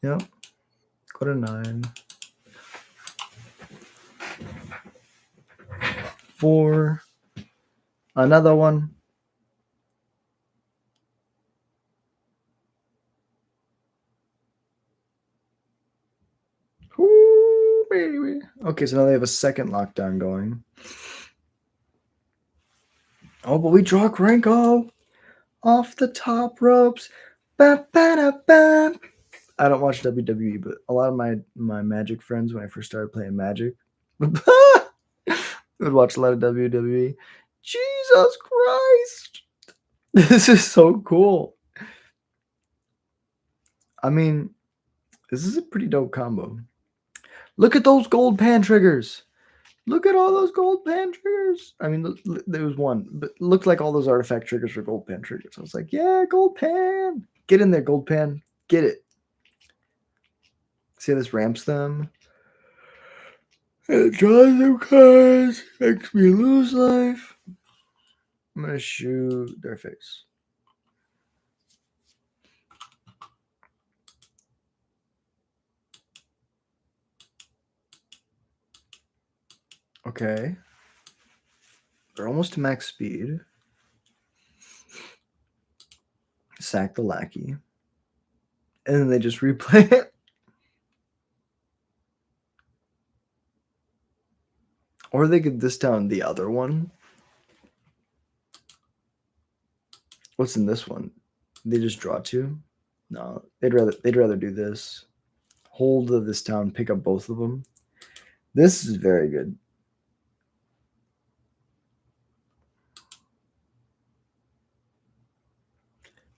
Yep. Go to 9. 4. Another one. Ooh, baby. Okay, so now they have a second lockdown going. Oh, but we draw Krenko off the top ropes. Ba, ba, da, ba. I don't watch WWE, but a lot of my Magic friends, when I first started playing Magic, would watch a lot of WWE. Jesus Christ. This is so cool. I mean, this is a pretty dope combo. Look at those gold pan triggers. Look at all those gold pan triggers. I mean, there was one, but it looked like all those artifact triggers were gold pan triggers. I was like, yeah, gold pan. Get in there, gold pan. Get it. See how this ramps them? It draws them cards. Makes me lose life. I'm going to shoot their face. Okay. They're almost to max speed. Sack the lackey. And then they just replay it. Or they could this down the other one. What's in this one? They just draw 2? No, they'd rather do this. Hold this town, pick up both of them. This is very good.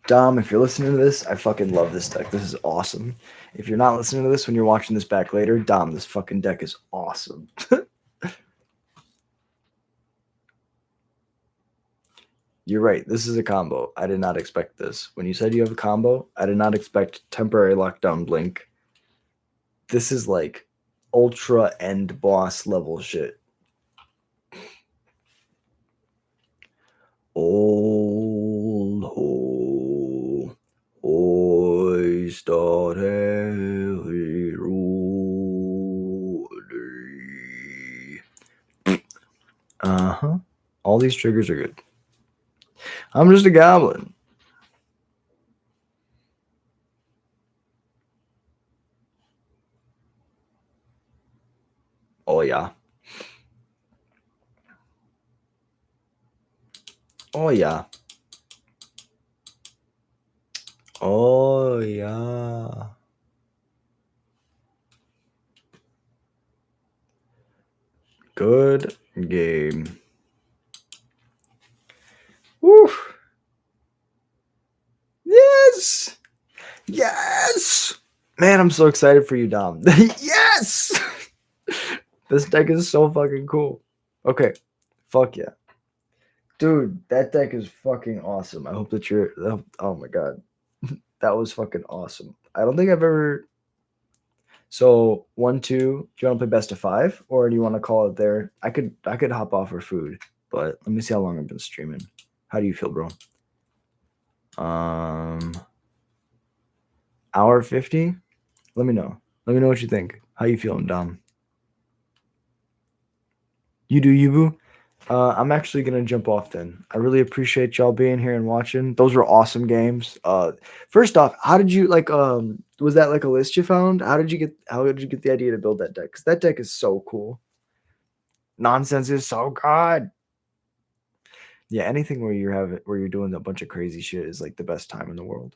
Dom, if you're listening to this, I fucking love this deck. This is awesome. If you're not listening to this when you're watching this back later, Dom, this fucking deck is awesome. You're right. This is a combo. I did not expect this. When you said you have a combo, I did not expect temporary lockdown blink. This is like ultra end boss level shit. Old ho, oi start heavy Uh-huh. All these triggers are good. I'm just a goblin. Oh yeah. Oh yeah. Oh yeah. Good game. Woo. Yes. Yes. Man, I'm so excited for you, Dom. Yes. This deck is so fucking cool. Okay. Fuck yeah. Dude, that deck is fucking awesome. I hope that you're. Oh my god. That was fucking awesome. I don't think I've ever. So 1, 2. Do you want to play best of 5, or do you want to call it there? I could hop off for food, but let me see how long I've been streaming. How do you feel, bro? Hour 50. Let me know. Let me know what you think. How you feeling, Dom? You do you, boo. I'm actually gonna jump off then. I really appreciate y'all being here and watching. Those were awesome games. First off, how did you like? Was that like a list you found? How did you get the idea to build that deck? Because that deck is so cool. Nonsense is so good. Yeah, anything where you're doing a bunch of crazy shit is like the best time in the world.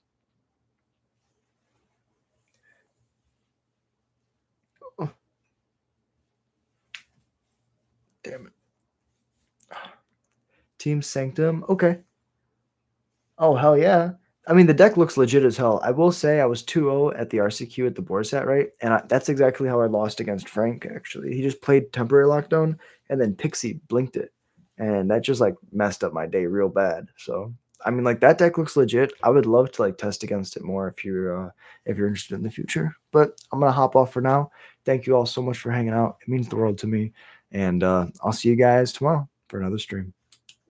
Oh, damn it. Team Sanctum. Okay. Oh, hell yeah. I mean, the deck looks legit as hell. I will say I was 2-0 at the RCQ at the board set, right? And that's exactly how I lost against Frank, actually. He just played temporary lockdown and then Pixie blinked it. And that just like messed up my day real bad. So, I mean, like that deck looks legit. I would love to like test against it more if you're interested in the future. But I'm gonna hop off for now. Thank you all so much for hanging out. It means the world to me. And I'll see you guys tomorrow for another stream.